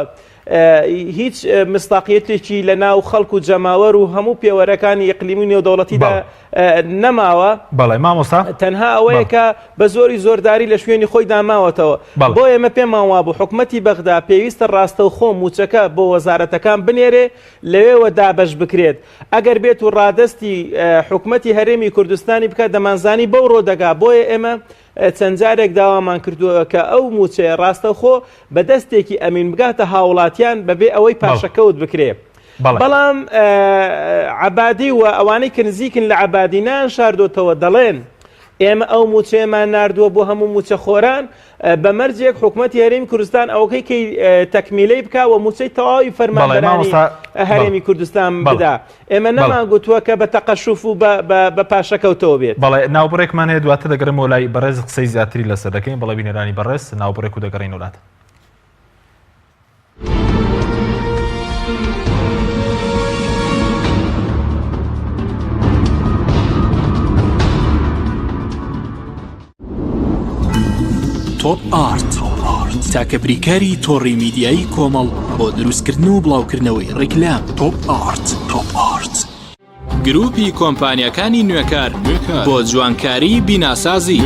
هیچ مستاقیەتێکی لە ناو خەڵک و جەماوەر و هەموو پێوەرەکانی ئیقلیمی نێودەوڵەتیدا نەماوە. بەڵێ مامۆستا تەنها ئەوەیە کە بە زۆری زۆرداری لە شوێنی خۆی داماوەتەوە. بۆ ئێمە پێمان وا بوو حکوومەتی بەغدا پێویستە ڕاستەوخۆ موچەکە بۆ وەزارەتەکان بنێرێ لەوێوە دابەش بکرێت. ئەگەر بێت و ڕادستی حکوومەتی هەرێمی کوردستانی بکە دەمانزانی بەو ڕۆدەگا. بۆیە ئێمە چەند جارێک داوامان کردووە کە ئەو موچەیە ڕاستەوخۆ بە دەستێکی ئەمین بگاتە هاوڵاتیان بەبێ ئەوەی پاشەکەوت بکرێ. بەڵام عەبادی و ئەوانەی کە نزیکن لە عەبادینان شاردۆتەوە دەڵێن ئێمە ئەو موچەیەمان ناردووە بۆ هەموو موچە خۆران بە مەرجێک حکوومەتی هەرێمی کوردستان ئەوەکەی کەی تەکمیلەی بکە و موچەی تەواوی فەرمانبەرانی هەرێمی کوردستان بدا. ئێمە نەمان گوتووە کە بە تەقەشوف و بە پاشەکەوتەوە بێت. بەڵێ ناوبڕێکمان هەیە دواتر دەگەڕێمەوە لای بەڕێز قسەی زیاتری لەسەر دەکەین. بەڵێ بینەرانی بەڕێز ناوبڕێک و دەگەڕین وڵات. تۆپ ئارت تاکە بریکاری تۆڕی میدیایی کۆمەڵ بۆ دروستکردن و بڵاوکردنەوەی ڕیکلام. تۆپ ئارت گروپی کۆمپانیەکانی نوێکار بۆ جوانکاری بیناسازی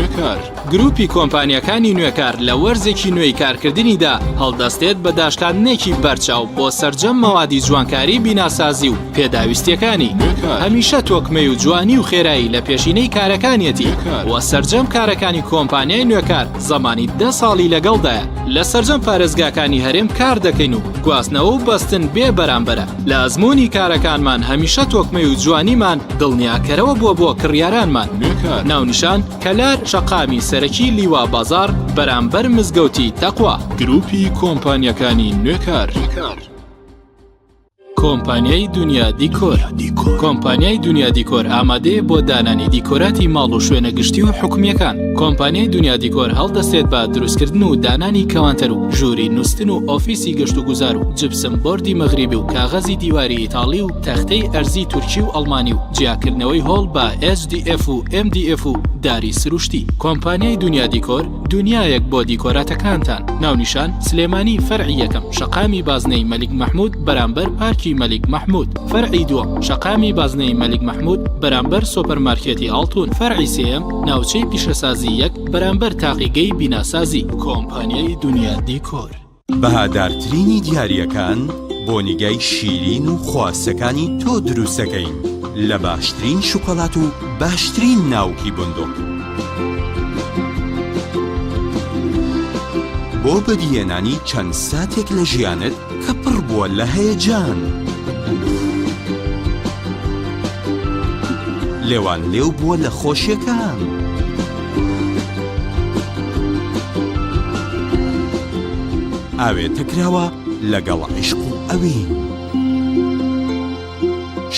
گروپی کۆمپانیەکانی نوێکار لە وەرزێکی نوێی کارکردنیدا هەڵدەستێت بە داشتاندنێکی بەرچاو بۆ سەرجەم مەوادی جوانکاری بیناسازی و پێداویستیەکانی هەمیشە تۆکمەی و جوانی و خێرایی لە پێشینەی کارەکانیەتی وە سەرجەم کارەکانی کۆمپانیای نوێکار زەمانی 10 ساڵی لەگەڵدایە لە سەرجەم پارێزگاکانی هەرێم کار دەکەین و گواستنەوە و بەستن بێ بەرامبەرە لە ئەزمموی کارەکانمان هەمیشە تۆکمەی و جوانیمان دڵنیاکەرەوە بۆ کڕیارانمان ناونیشان کەلار شەقامی سەرەکی لیوا بازار بەرامبەر مزگەوتی تەقوا گروپی کۆمپانیەکانی نوێکار کۆمپانیای دنیا دیکۆر کۆمپانیای دنیا دیکۆر ئامادەیە بۆ دانانی دیکۆراتی ماڵ و شوێنە گشتی و حکومیەکان کۆمپانیای دنیا دیکۆر هەڵدەستێت بە دروستکردن و دانانی کەوانتەر و ژووری نووسن و ئۆفیسی گەشت و گوزار و جبسم بۆردی مەغریبی و کاغەزی دیواری ئیتاڵی و تەختەی ئەرزی تورکی و ئەڵمانی و جیاکردنەوەی هۆڵ بە HDF و MDF و داری سروشتی کۆمپانیای دنیا دیکۆر دنیایەک بۆ دیکۆراتەکانتان ناونیشان سلێمانی فەرعی یەکەم شەقامی بازنەی مەلیک مەحموود بەرامبەر پارکی مەلیک مەحموود فەرعی دووەم شەقامی بازنەی مەلیک مەحموود بەرامبەر سۆپەرمارکێتی ئاڵتون فەرعی سێیەم ناوچەی پیشەسازی یەک بەرامبەر تاقیگەی بیناسازی کۆمپانیای دنیا دیکۆر بەهادارترینی دیاریەکان بۆ نیگای شیرین و خواستەکانی تۆ دروستەکەین لە باشترین شوکۆلات و باشترین ناوکی بندق بۆ بەدیهێنانی چەند ساتێک لە ژیانت کە پڕ بووە لە هەیەجان لێوان لێو بووە لە خۆشیەکان ئاوێتە کراوە لەگەڵ عیشق و ئەوین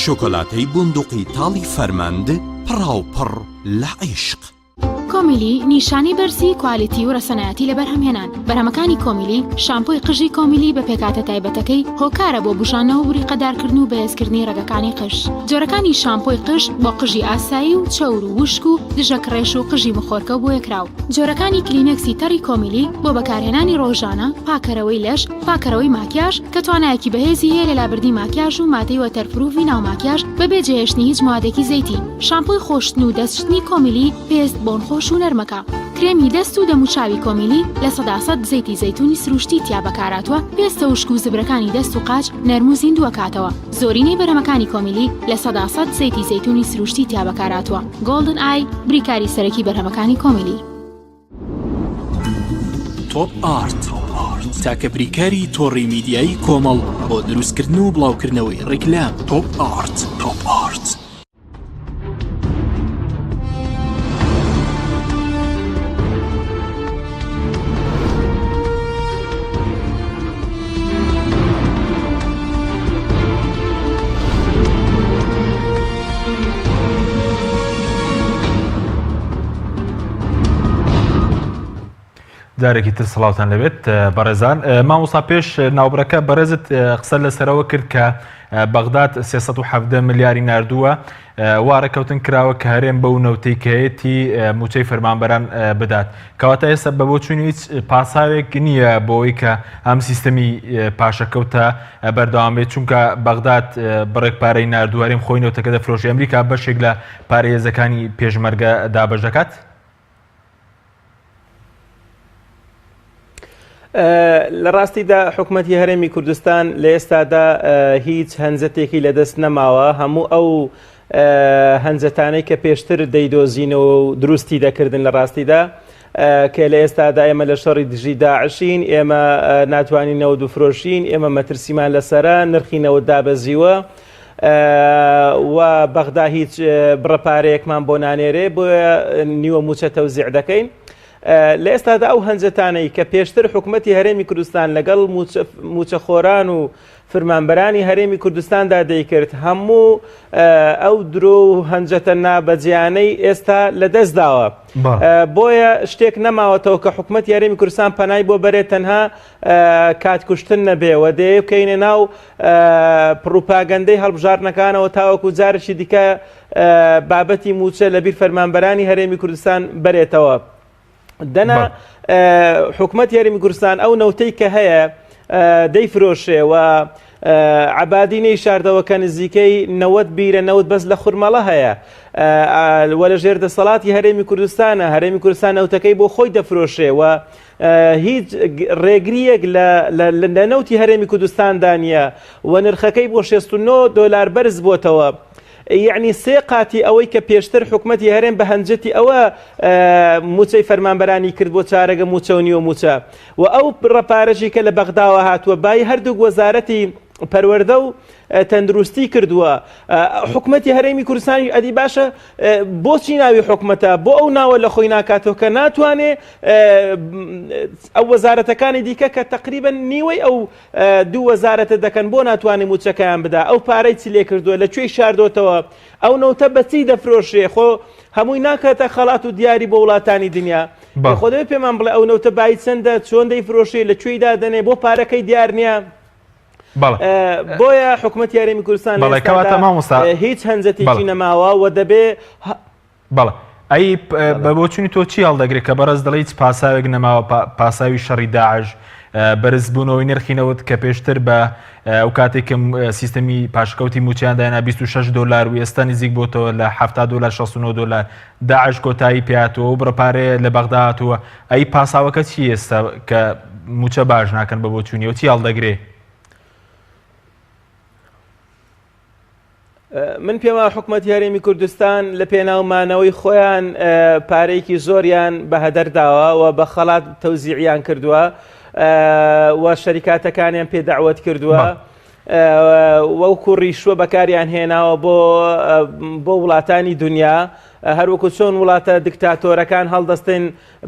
شۆکۆلاتەی بندوقی تاڵی فەرماند پڕاوپڕ لە عیشق کۆمیلی نیشانی بەرزی کوالیتی و ڕەسەنایەتی لە بەرهەمهێنان بەرهەمەکانی کۆمیلی شامپۆی قژی کۆمیلی بە پێکاتە تایبەتەکەی هۆکارە بۆ بژانەوە و ڕیقەدارکردن و بەهێزکردنی ڕێگەکانی قژ جۆرەکانی شامپۆی قژ بۆ قژی ئاسایی و چەور و وشک و دژە کڕێش و قژی مخۆرکە بۆ یەکراو جۆرەکانی کلینەکسی تەڕی کۆمیلی بۆ بەکارهێنانی ڕۆژانە پاکەرەوەی لەش پاکەرەوەی ماکیاژ کە توانایەکی بەهێزی هەیە لە لابردی ماکیاژ و مادەی وەتەرپروفی ناو ماکیاژ بەبێ جێهێشتنی هیچ موادێکی زەیتی شامپۆی خۆشتن و دەستشتنی کۆمیلی پێست بۆن خۆش و نەرمەکە کرێمی دەست و دەموچاوی کۆمیلی لە 100% زەیتی زەیتونی سروشتی تیا بەکاراتوە پێستە وشک و زبرەکانی دەست و قاچ نەرم و زیندووە کاتەوە زۆرینەی بەرهەمەکانی کۆمیلی لە 100% زەیتی زەیتونی سروشتی تیا بەکاراتوە گۆڵدن ئای بریکاری سەرەکی بەرهەمەکانی کۆمیلی تۆپ ئارت تاکە بریکاری تۆڕی میدیایی کۆمەڵ بۆ دروستکردن و بڵاوکردنەوەی ڕیکلام تۆپ ئارت جارێکی تر سڵاوتان لەبێت بەڕێزان مامۆستا پێش ناوبرەکە بەڕێزت قسە لەسەرەوە کرد کە بەغداد 370 ملیاری ناردووە وارەکەوتن کراوە کە هەرێم بەو نەوتەی کەیەتی موچەی فەرمانبەران بدات کەواتە ئێستا بە بۆ چوونی هیچ پاساوێک نییە بۆەوەی کە ئەم سیستەمی پاشەکەوتە بەردەوام بێت چونکە بەغداد بڕێک پارەی ناردوو هەرێم خۆی نەوتەکە دەفرۆشی ئەمریکا بەشێک لە پارێزەکانی پێشمەرگە دابەش دەکات لە ڕاستیدا حکوومەتی هەرێمی کوردستان لە ئێستادا هیچ هەنجەتێکی لەدەست نەماوە هەموو ئەو هەنجەتانەی کە پێشتر دەیدۆزینەوە و دروستی دەکردن لە ڕاستیدا کە لە ئێستادا ئێمە لە شەڕی دژی داعشین ئێمە ناتوانین نەوت بفرۆشین ئێمە مەترسیمان لەسەرە نرخی نەوت دابەزیوە و بەغدا هیچ بڕەپارەیەکمان بۆ نانێرێ بۆیە نیوە موچە تەوزیع دەکەین لە ئێستادا ئەو هەنجەتانەی کە پێشتر حکوومەتی هەرێمی کوردستان لەگەڵ موچەخۆران و فرمانبەرانی هەرێمی کوردستاندا دەیکرد هەموو ئەو درۆ و هەنجەتە نابەجیانەی ئێستا لەدەست داوە بۆیە شتێک نەماوەتەوە کە حکوومەتی هەرێمی کوردستان پەنای بۆ بەرێت تەنها کاتکوشتن نەبێەوە دەیە بکەینە ناو پروپاگەندەی هەڵبژارنەکانەوە تاوەکو جارێکی دیکە بابەتی موچە لەبیر فەرمانبەرانی هەرێمی کوردستان بەرێتەوە دەنا حکوومەتی هەرێمی کوردستان ئەو نەوتەی کە هەیە دەیفرۆشێ و عبادینەی شاردەوەکە نزیکەی 90 بیرە 90 بەس لە خورمەڵە هەیە وەرە ژێردەسەڵاتی هەرێمی کوردستانە هەرێمی کوردستان نەوتەکەی بۆ خۆی دەفرۆشێ و هیچ ڕێگریەک لە نەوتی هەرێمی کوردستاندا نیە و نرخەکەی بۆ 69 دۆلار بەرز بۆتەوە. یعنی سێ قاتی ئەوەی کە پێشتر حکومەتی هەرێم بە هەنجەتی ئەوە موچەی فەرمانبەرانی کرد بۆ چارەگە موچە و نیوە موچە و ئەو ڕەپارەژی کە لە بەغداوە هاتووە بای هەردوو وەزارەتی پەروەردە و تەندروستی کردووە حکومەتی هەرێمی کوردستانی ئەدی باشە بۆچی ناوی حکومەتە بۆ ئەو ناوە لە خۆی ناکاتەوە کە ناتوانێت ئەو وەزارەتەکانی دیکە کە تقریبا نیوەی ئەو دوو وەزارەتە دەکەن بۆ ناتوانێت موچەکەیان بدا ئەو پارەی چی لێ کردووە لەکوێی شاردۆتەوە ئەو نەوتە بەچی دەفرۆشێ خۆ هەمووی ناکاتە خەڵات و دیاری بۆ وڵاتانی دنیا خۆ دەبێت پێمان بڵێ ئەو نەوتە بای چەندە چۆن دەیفرۆشێ لەکوێیدا دەنێ بۆ پارەکەی دیار نییە بۆیە حکومەتی هەرێمی کوردستان هیچ هەنجەتێکی نەماوە و دەبێ بەڵێ ئەی بەبۆچوونی تۆ چی هەڵدەگرێت کە بەڕێز دەڵێ هیچ پاساوێک نەماوە پاساوی شەڕی داعش بەرزبوونەوەی نرخینەوەت کە پێشتر بە ئەو کاتێکم سیستەمی پاشکەوتی موچیانداینا 26 دلار و ئێستا نزیک بۆتەوە لە 70 دلار 69 دلار داعش کۆتایی پێاتەوە و بڕپارێ لە بەغداتەوە ئەی پاساوەکە چی ئێستا کە موچە باش ناکەن بەبۆچوونیەوە چی هەڵدەگرێ من پێما حکومەتی هەرێمی کوردستان لە پێناومانەوەی خۆیان پارەیەکی زۆریان بە هەدەرداوە و بە خەڵات تەوزیعیان کردووە و شەریکاتەکانیان پێداعوت کردووە وەکو ڕیشوە بەکاریان هێناوە بۆ وڵاتانی دنیا هەروەکو چۆن وڵاتە دیکتاتۆرەکان هەڵدەستن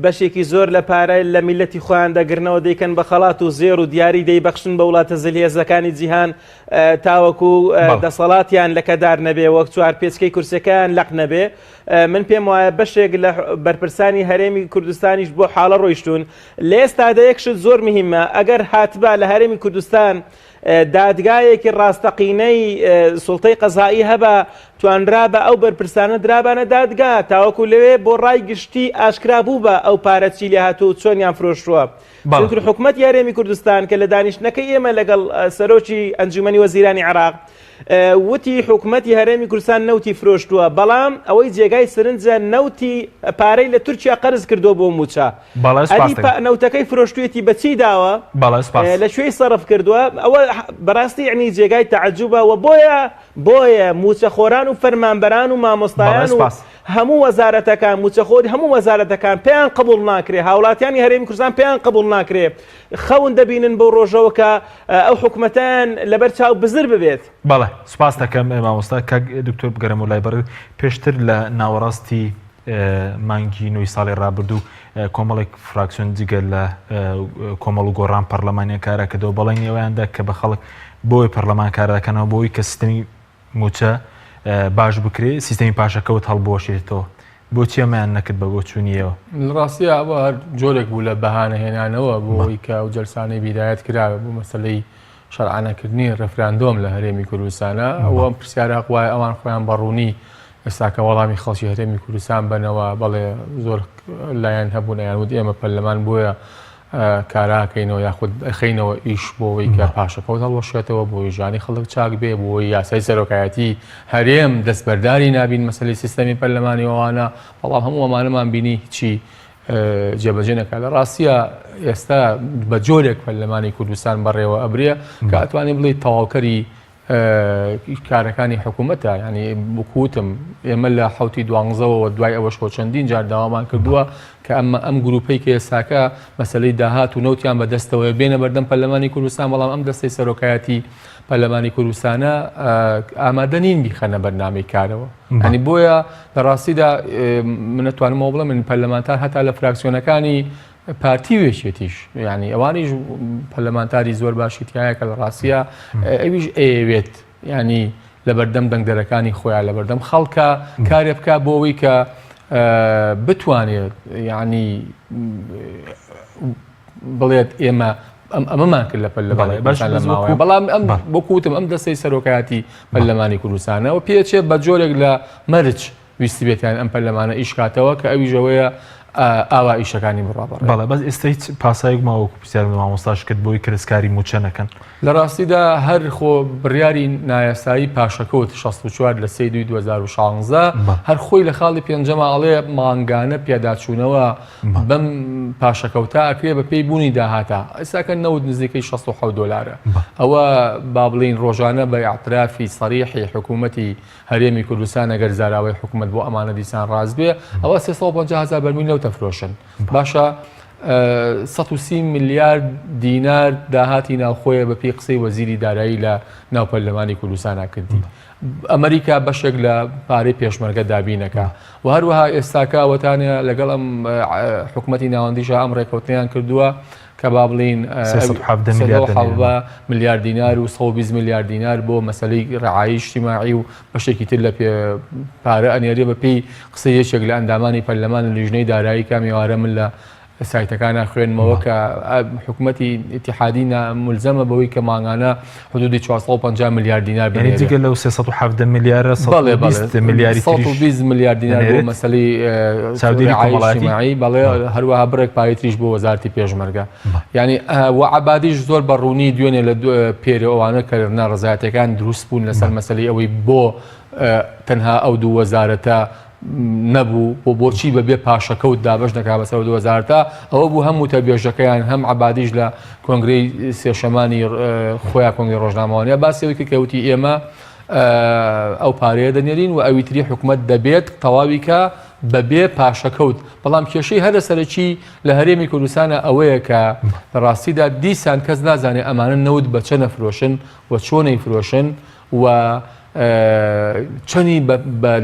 بەشێکی زۆر لە پارە لە میلەتی خۆیان دەگرنەوە دەیکەن بە خەڵات و زێر و دیاری دەیبەخشن بە وڵاتە زلهێزەکانی جیهان تاوەکو دەسەڵاتیان لەکەدار نەبێ وەک چوار پێچکەی کورسەکەیان لەق نەبێ من پێم وایە بەشێک لە بەرپرسانی هەرێمی کوردستانیش بۆ حاڵە ڕۆیشتون لە ئێستادا یەکشت زۆر مهمە ئەگەر هاتبا لە هەرێمی کوردستان دادگایەکی ڕاستەقینەی سوڵتەی قەزایی هەبە توانرا بە ئەو بەرپرسانە درابانە دادگا تاوەکو لەوێ بۆ ڕای گشتی ئاشکرا بوو بە ئەو پارەچی لێ هاتوو چۆنیان فرۆشتووە چونکە حکومەتی هەرێمی کوردستان کە لە دانیشتنەکەی ئێمە لەگەڵ سەرۆکی ئەنجومەنی وەزیرانی عێراق وتی حکومەتی هەرێمی کوردستان نەوتی فرۆشتووە بەڵام ئەوەی جێگای سرنجە نەوتی پارەی لە تورکیا قەرز کردو بۆ موچە نەوتەکەی فرۆشتوێتی بەچی داوە لەکوێی سەرف کردووە ئەوە بەڕاستی یعنی جێگای تەعەجوبە و بۆیە موچەخۆران و فەرمانبەران و مامۆستایان و هەموو وەزارەتەکان موچەخۆری هەموو وەزارەتەکان پێیان قبول ناکرێ هاوڵاتیانی هەرێمی کوردستان پێیان قبول ناکرێ خەون دەبینن بۆ ڕۆژەوە کە ئەو حکومەتیان لەبەر چاو بزر ببێت. بەڵێ سوپاس دەکەم مامۆستا کە دکتۆر بگەرم و لای بەر پێشتر لە ناوەڕاستی مانگی نوێی ساڵی ڕابردوو کۆمەڵێک فراکسیۆن جگە لە کۆمەڵ و گۆڕان پەرلەمانیە کارەکەدەوە بەڵێنی ئەویاندا کە بە خەڵک بۆی پەرلەمان کارەکەنەوە بۆی کە سیستەمی موچە باش بکرێ سیستەمی پاشەکەوت هەڵبۆشێتەوە بۆچی ئەمەیان نەکرد بە بۆچوونیەوە ڕاستیە ئەوە هەر جۆرێک بوو لە بەهانەهێنانەوە بۆی کە ئەو جەلسانەی بیدایەت کراوە بۆ مەسەلەی شەرعانەکردنی ڕێفراندۆم لە هەرێمی کوردستانە ئەوە پرسیارە وایە ئەوان خۆیان بەڕوونی ئێستاکە وەڵامی خەڵکی هەرێمی کوردستان بنەوە بەڵێ زۆر لایەن هەبوون یانوت ئێمە پەرلەمان بۆیە کاراکەینەوە یاخود ئەخینەوە ئیش بۆەوەی کە پاشەکەوت هەڵوەشێتەوە بۆی ژانی خەڵک چاک بێ بۆی یاسای سەرۆکایەتی هەرێم دەستبەرداری نابین مەسەلەی سیستەمی پەرلەمانیەوەوانە بەڵام هەموو ئەمانەمان بینی هیچی جێبەجێ نەکات لە ڕاستیە ئێستا بە جۆرێک پەرلەمانی کوردستان بەڕێوە ئەبرێ کە ئەتوانێت بڵێ تەواوکەری کارەکانی حکوومەتە ینی بکوتم ئێمە لە حوتی دوانزەوە دوای ئەوەش بۆ چەندین جار داوامان کردووە کە ئەم گروپەی کە ئێستاکە مەسەلەی داهات و نەوتیان بەدەستەوە بێنە بەردەم پەرلەمانی کوردستان بەڵام ئەم دەستەی سەرۆکایەتی پەرلەمانی کوردستانە ئامادە نین بیخەنە بەرنامەی کارەوە ینی بۆیە لە ڕاستیدا من نەتوانمەوە بڵێم من پەرلەمانتار هەتا لە فراکسیۆنەکانی پارتی وێشێتیش ینی ئەوانیش پەرلەمانتاری زۆر باشی تایە کە لە ڕاستیە ئەویش ئەوێت ینی لە بەردەم دەنگدەرەکانی خۆیان لە بەردەم خەڵکە کارێ بکە بۆەوەی کە بتوانێت ینی بڵێت ئێمە ئەمەمان کرد لە پەرلەمانەوە بەڵام ئەم بۆکوتم ئەم دەستەی سەرۆکایەتی پەرلەمانی کوردستانەوە پێچێت بە جۆرێک لە مەرج ویستی بێتیان ئەم پەرلەمانە ئیشکاتەوە کە ئەویژەوەیە ئاوا ئیشەکانی بڕابڕ. بەڵێ بەس ئێستا هیچ پاسایەک ماوەکو پرسیار مامۆستاش کرد بۆی کرسکاری موچە نەکەن. لە ڕاستیدا هەر خۆ بڕیاری نایاسایی پاشەکەوت 64 لە 2016 هەر خۆی لە خاڵی پێنجەمە ئەڵێ مانگانە پێداچوونەوە بەم پاشەکەوتا ئەکرێ بە پێی بوونی داهاتە. ئێستاکە نەوت نزیکەی 67 دلارە. ئەوە با بڵین ڕۆژانە بە ئاعترافی سەریحی حکوومەتی هەرێمی کوردستان ئەگەر زاراوەی حکوومەت بۆ ئەمانە دیسان ڕاست بێ ئەوە 350,000 بەرمیل لەو تەفرۆشن. باشە 130 میلیارد دینار داهاتی ناوخۆیە بە پێی قسەی وەزیری دارایی لە ناو پەرلەمانی کوردستانە کردی. ئەمریکا بەشێک لە پارەی پێشمەرگە دابینەکە و هەروەها ئێستاکە وەتانە لەگەڵ ئەم حکوومەتی ناوەندیشە ئەم ڕێکەوتنیان کردووە کە با بڵین 370 میلیارد دینار و 120 میلیارد دینار بۆ مەسەلەی ڕعایی اجتیماعی و بەشێکی تر لە پارە ئەنێرێ بە پێی قسەی یەکێک لە ئەندامانی پەرلەمان لە لیژنەی دارایی کامیوارە من لە سایتەکانە خوێنمەوە کە حکوومەتی ئیتیحادی ملزەمە بەوەی کە ماگانە حدودی 450 میلیارد دینار بێت. دیگە لەو 370 میلیارە 120 میلیارد دینار بۆ مەسەلەی اجتیماعی بەڵێ هەروەها بڕێک پای تریش بۆ وەزارەتی پێشمەرگە. یعنی وعبادیش زۆر بەڕوونی دوێنێ لە پێرە ئەوانە کە ناڕزایەتەکان دروست بوون لەسەر مەسەلەی ئەوەی بۆ تەنها ئەو دوو وەزارەتە نەبوو بۆ بۆچی بەبێ پاشەکەوت دابش نەکا بەسەر 2000 ئەوە بوو هەموو تەبێژەکەیان هەم عبادیش لە کۆنگرەی سێشەمانی خۆیان کۆنگری ڕۆژنامەوانە باسیەوەی کەوتی ئێمە ئەو پارەیە دەنێرین و ئەویتری حکوومەت دەبێت تەواویکە بەبێ پاشەکەوت. بەڵام کێشەی هەرە سەرەکی لە هەرێمی کوردستانە ئەوەیە کە ڕاستیدا دیسان کەس نازانێت ئەمانە نەوت بە چە نەفرۆشن و چۆنەی فرۆشن و چۆنی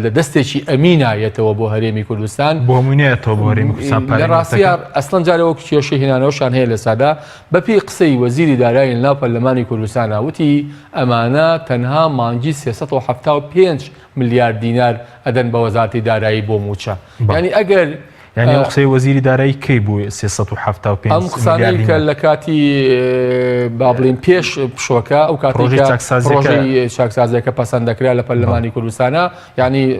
لە دەستێکی ئەمینایەتەوە بۆ هەرێمی کوردستان بۆ هەموونیەتەوە بۆ هەرێمی کوردستان لە ڕاستیە ئەسڵەن جارەوە کێشەی هێنانەوەشان هەیە لە سادا بە پێی قسەی وەزیری دارایی لە ناو پەرلەمانی کوردستانە وتی ئەمانە تەنها مانگی 375 میلیارد دینار ئەدەن بە وەزارەتی دارایی بۆ موچە. یعنی ئەگەر یعنی قسەی وەزیری دارایی کەی بووی 375 ئەم قسانەی کە لە کاتی با بڵین پێش پشۆکە ئەو کاتی ڕۆژی چاکسازیەکە پەسەند دەکرا لە پەرلەمانی کوردستانە یعنی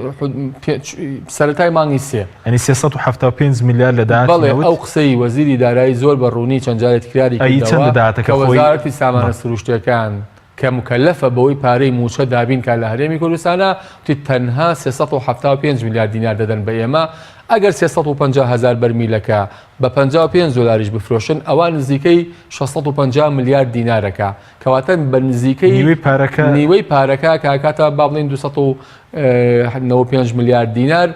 سەرەتای مانگی سێ ینی 375 میلیارد لە داهات بەڵێ ئەو قسەی وەزیری دارایی زۆر بەڕوونی چەند جارێک تکراری کردەوە کە وەزارەتی سامانە سروشتیەکان کە مکەلەفە بەوەی پارەی موچە دابین کە لە هەرێمی کوردستانە تەنها 375 میلیارد دینار دەدەن بە ئێمە. ئەگەر 350,000 بەرمیلەکە بە 55 دلاریش بفرۆشن ئەوان نزیکەی 650 میلیارد دینارەکە کەواتە بە نزیکەی نیوەی پارەکە کاکاتە با بڵین 295 میلیارد دینار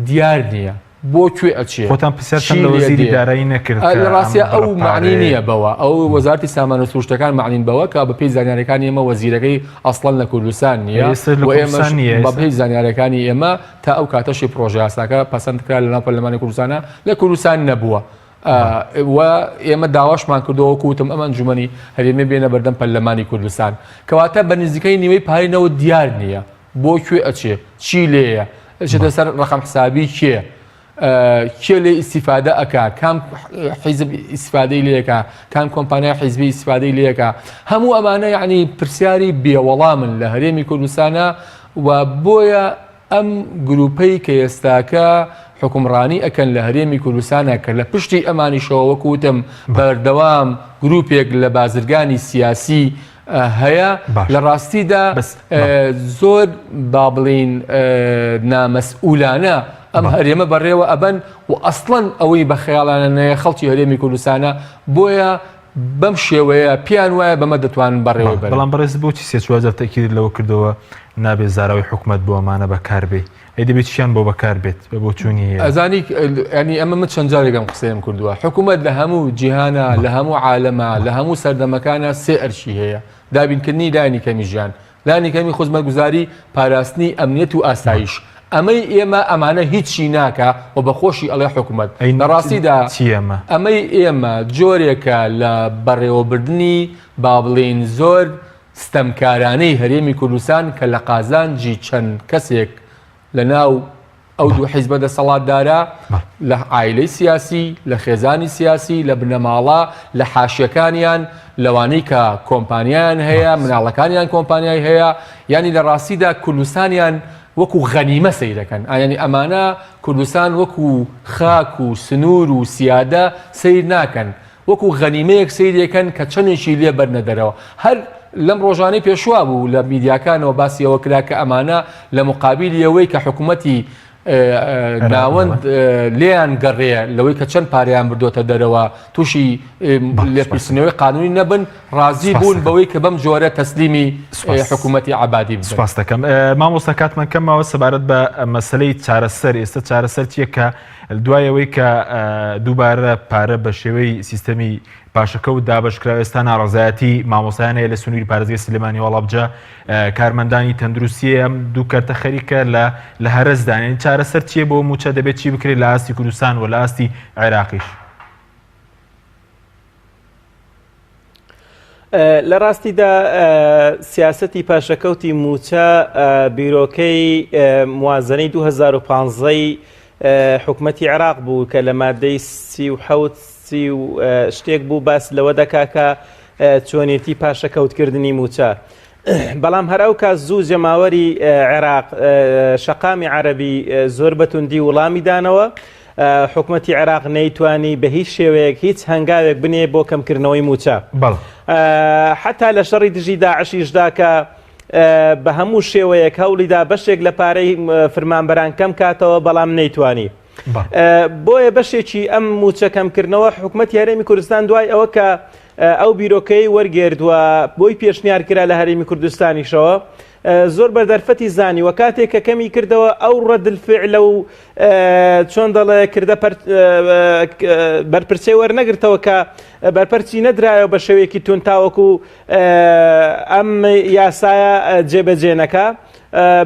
دیار نییە. بۆ کوێ ئەچێ خۆتان پرسیارتان لە وەزیری دارایی نەکرد لە ڕاستیە ئەو معنی نییە بەوە ئەو وەزارەتی سامانە سروشتەکان معنین بەوە کە بە پێی زانیاریەکانی ئێمە وەزیرەکەی ئەسڵەن لە کوردستان نییە بە پێی زانیاریەکانی ئێمە تا ئەو کاتەشی پرۆژه یاساکە پەسەندکرا لە ناو پەرلەمانی کوردستانە لە کوردستان نەبووە و ئێمە داواشمان کردەوە کوتم ئەمە ئەنجومەنی هەرێمی بێنە بەردەم پەرلەمانی کوردستان کەواتە بە نزیکەی نیوەی پارەینەوە دیار نییە. بۆ کوێ ئەچێ چی لێیە ئەچێتە سەر ڕقم حسابی کێ کێ لێ ئیسیفادە ئەکا کام حیزب ئیسیفادەی لێەکە کام کۆمپانیای حیزبی ئیسیفادەی لێەکە هەموو ئەمانە یعنی پرسیاری بێوەڵامن لە هەرێمی کوردستانە و بۆیە ئەم گروپەی کە ئێستاکە حکومڕانی ئەکەن لە هەرێمی کوردستانە کە لە پشتی ئەمانی شەوە وتم بەردەوام گروپێک لە بازرگانی سیاسی هەیە لە ڕاستیدا زۆر با بڵین نامەسئولانە ئەم هەرێمە بەڕێوە ئەبەن و ئەسڵەن ئەوەی بە خەیاڵانە نەیە خەڵکی هەرێمی کوردستانە بۆیە بەم شێوەیە پیان وایە بەمە دەتوانن بەڕێوە بەرن. بەڵام بەڕێز بۆچی سێچوازە تەکید لەوە کردەوە نابێت زاراوی حکوومەت بۆ ئەمانە بەکاربێ ئەی دەبێت چیان بۆ بەکاربێت بە بۆ چوونی ئەزانی ینی ئەمە من چەند جارێکم قسەیم کردووە حکوومەت لە هەموو جیهانە لە هەموو عالەمە لە هەموو سەردەمەکانە سێ ئەرشی هەیە دابینکردنی لانی کەمی ژیان لانی کەمی خزمەتگوزاری پاراستنی ئەمنیەت و ئاسایش ئەمەی ئێمە ئەمانە هیچی ناکە و بەخۆشی ئەڵێ حکوومەت لە ڕاستیدا ئەمەی ئێمە جۆرێکە لە بەڕێوەبردننی با بڵین زۆر ستەمکارانەی هەرێمی کوردستان کە لە قازانجی چەند کەسێک لە ناو ئەو دوو حیزبە دەسەڵاتدارە لە عایلەی سیاسی لە خێزانی سیاسی لە بنەماڵە لە حاشیەکانیان لەوانەی کە کۆمپانیایان هەیە مناڵەکانیان کۆمپانیای هەیە ینی لە ڕاستیدا کوردستانیان وەکو غەنیمە سەیرەکەن ئاینی ئەمانە کوردستان وەکو خاک و سنوور و سیادە سیر ناکەن وەکو غەنیمەیەک سیرەکەن کە چەندێکی لێ بەرنە دەرەوە هەر لەم ڕۆژانەی پێشوا بوو لە میدیاکانەوە باسیەوە کرا کە ئەمانە لە مقابلی ئەوەی کە حکوومەتی ناوەند لێیان گەڕێ لەوەی کە چەند پاریان بردۆتە دەرەوە تووشی لێپرسنەوەی قانونی نەبن ڕازی بوون بەوەی کە بەم جۆرە تەسلیمی حکوومەتی عەبادی بن. سپاس دەکەم مامۆستا کاتمان کەمەوە سەبارەت بە مەسلەی چارەسەر ئێستا چارەسەر چیە کە دوایەوەی کە دووبارە پارە بە شێوەی سیستەمی پاشەکەوت دابشکرا ئێستا ناڕزایەتی مامۆسایانەیە لە سنووری پارێزگای سلێمانی وەڵابجە کارمەندانی تەندروستی ئەم دوو کەرتە خەریکە لە هەرزدانین چارەسەر چیە بۆ موچە دەبێت چی بکرێت لە ئاستی کوردستان و لە ئاستی عێراقیش؟ لە ڕاستیدا سیاسەتی پاشەکەوتی موچە بیرۆکەی موازنەی 2015 حکومەتی عێراق بوو کە لە مادەی 37 شتێک بوو باس لەوە دەکا کە چۆنێتی پاشەکەوتکردنی موچە بەڵام هەر ئەو کات زوو جەماوەری عێراق شەقامی عەرەبی زۆر بەتوندی وڵامی دانەوە حکومەتی عێراق نەیتوانی بە هیچ شێوەیەک هیچ هەنگاوێک بنێ بۆ کەمکردنەوەی موچە حتا لە شەڕی دژی داعشیشدا کە بە هەموو شێوەیەک هەوڵیدا بەشێک لە پارەی فرمانبەران کەم کاتەوە بەڵام نەیتوانی بۆیە بەشێکی ئەم موچە کەمکردنەوە حکومەتی هەرێمی کوردستان دوای ئەوە کە ئەو بیرۆکەی وەرگێردووە بۆی پێشنیار کرا لە هەرێمی کوردستانیشەوە زۆر بەردەرفەتی زانی و کاتێک کە کەمی کردەوە ئەو ڕەدلفعلە و چۆن دەڵێ کردە بەرپرسەی وەرنەگرتەوە کە بەرپەرچی نەدرایەوە بە شێوەیەکی تونتاوەکو ئەم یاسایە جێبەجێ نەکا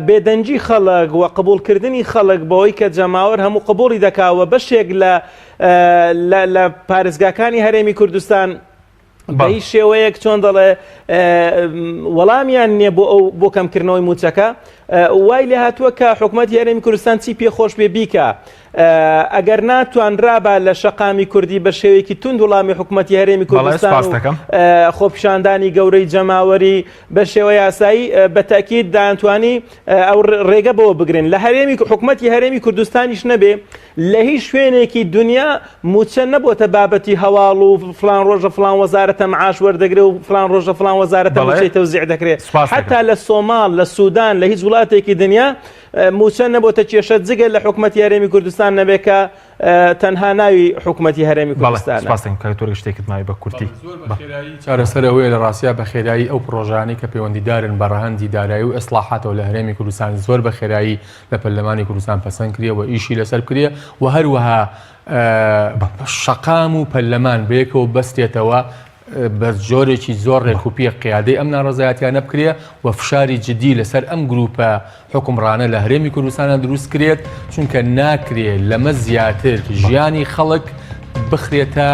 بێدەنجی خەڵک و قبولکردنی خەڵک بەوەی کە جەماوەر هەموو قبولی دەکاوە بەشێک لە پارێزگاکانی هەرێمی کوردستان بە هیچ شێوەیەک چۆن دەڵێ وەڵامیان نییە بۆ کەمکردنەوەی موچەکە وای لێ هاتووە کە حکومەتی هەرێمی کوردستان چی پێخۆش بێ بیکە ئەگەر ناتوانرابە لە شەقامی کوردی بە شێوەیەکی تند وڵامی حکومەتی هەرێمی کوردستان خۆپیشاندانی گەورەی جەماوەری بە شێوە یاسایی بە تاکید دایانتوانی ئەو ڕێگە بەوە بگرن لە هەرێمی حکومەتی هەرێمی کوردستانیش نەبێ لە هیچ شوێنێکی دنیا موچە نەبووتە بابەتی هەواڵ و فلان ڕۆژە فلان وەزارەتە معاش وەردەگرێ و فلان ڕۆژە فلان وەزارەتە موچەی تەوزیع دەکرێت حتا لە سۆماڵ لە سوودان لە هیچ وڵاتێکی دنیا موچە نەبووتە کێشە جگە لە حکومەتی هەرێمی کوردستان نەبێت کە تەنها ناوی حکومەتی هەرێمی کوردستان شتێکت مای بە کورتی چارەسەرەوەی لە ڕاستیا بە خێرایی ئەو پرۆژانەی کە پەیوەندیدارن بە ڕەهەندی دارایی و ئەسلاحاتەوە لە هەرێمی کوردستان زۆر بە خێرایی لە پەرلەمانی کوردستان پەسەند کرێ و ئیشی لەسەر کرێ و هەروەها شەقام و پەرلەمان بەیەکەوە بەستێتەوە بە جۆرێکی زۆر ڕێکوپی قیادەی ئەم ناڕزایەتیانە بکرێ و فشاری جدی لەسەر ئەم گروپە حکومڕانە لە هەرێمی کوردستانە دروست کرێت چونکە ناکرێت لەمە زیاتر ژیانی خەڵک بخرێتە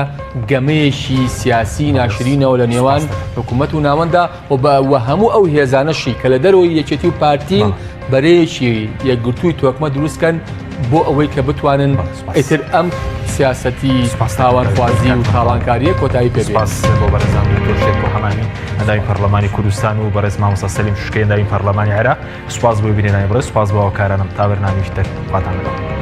گەمەیەکی سیاسی ناشرینەوە لە نێوان حکوومەت و ناوەندا و هەموو ئەو هێزانەشی کە لە دەرەوەی یەکێتی و پارتین بەرەیەکی یەکگرتووی تۆکمە دروستکەن بۆ ئەوەی کە بتوانن ئیتر ئەم سیاسەتی تاوانخوازی و تاڵانکاریە کۆتایی پێبێت. بۆ بەرەزان دکتۆر شێخ حەمانی ئەندامی پەرلەمانی کوردستان و بەڕێز مامۆستا سەلیم شوشکەی ئەندامی پەرلەمانی عێراق سوپاس بۆ بینێنانی بڕێز سوپاس بۆ ئەو کارانم تا بەرنامەیەکی تر خواتان لەگەڵ.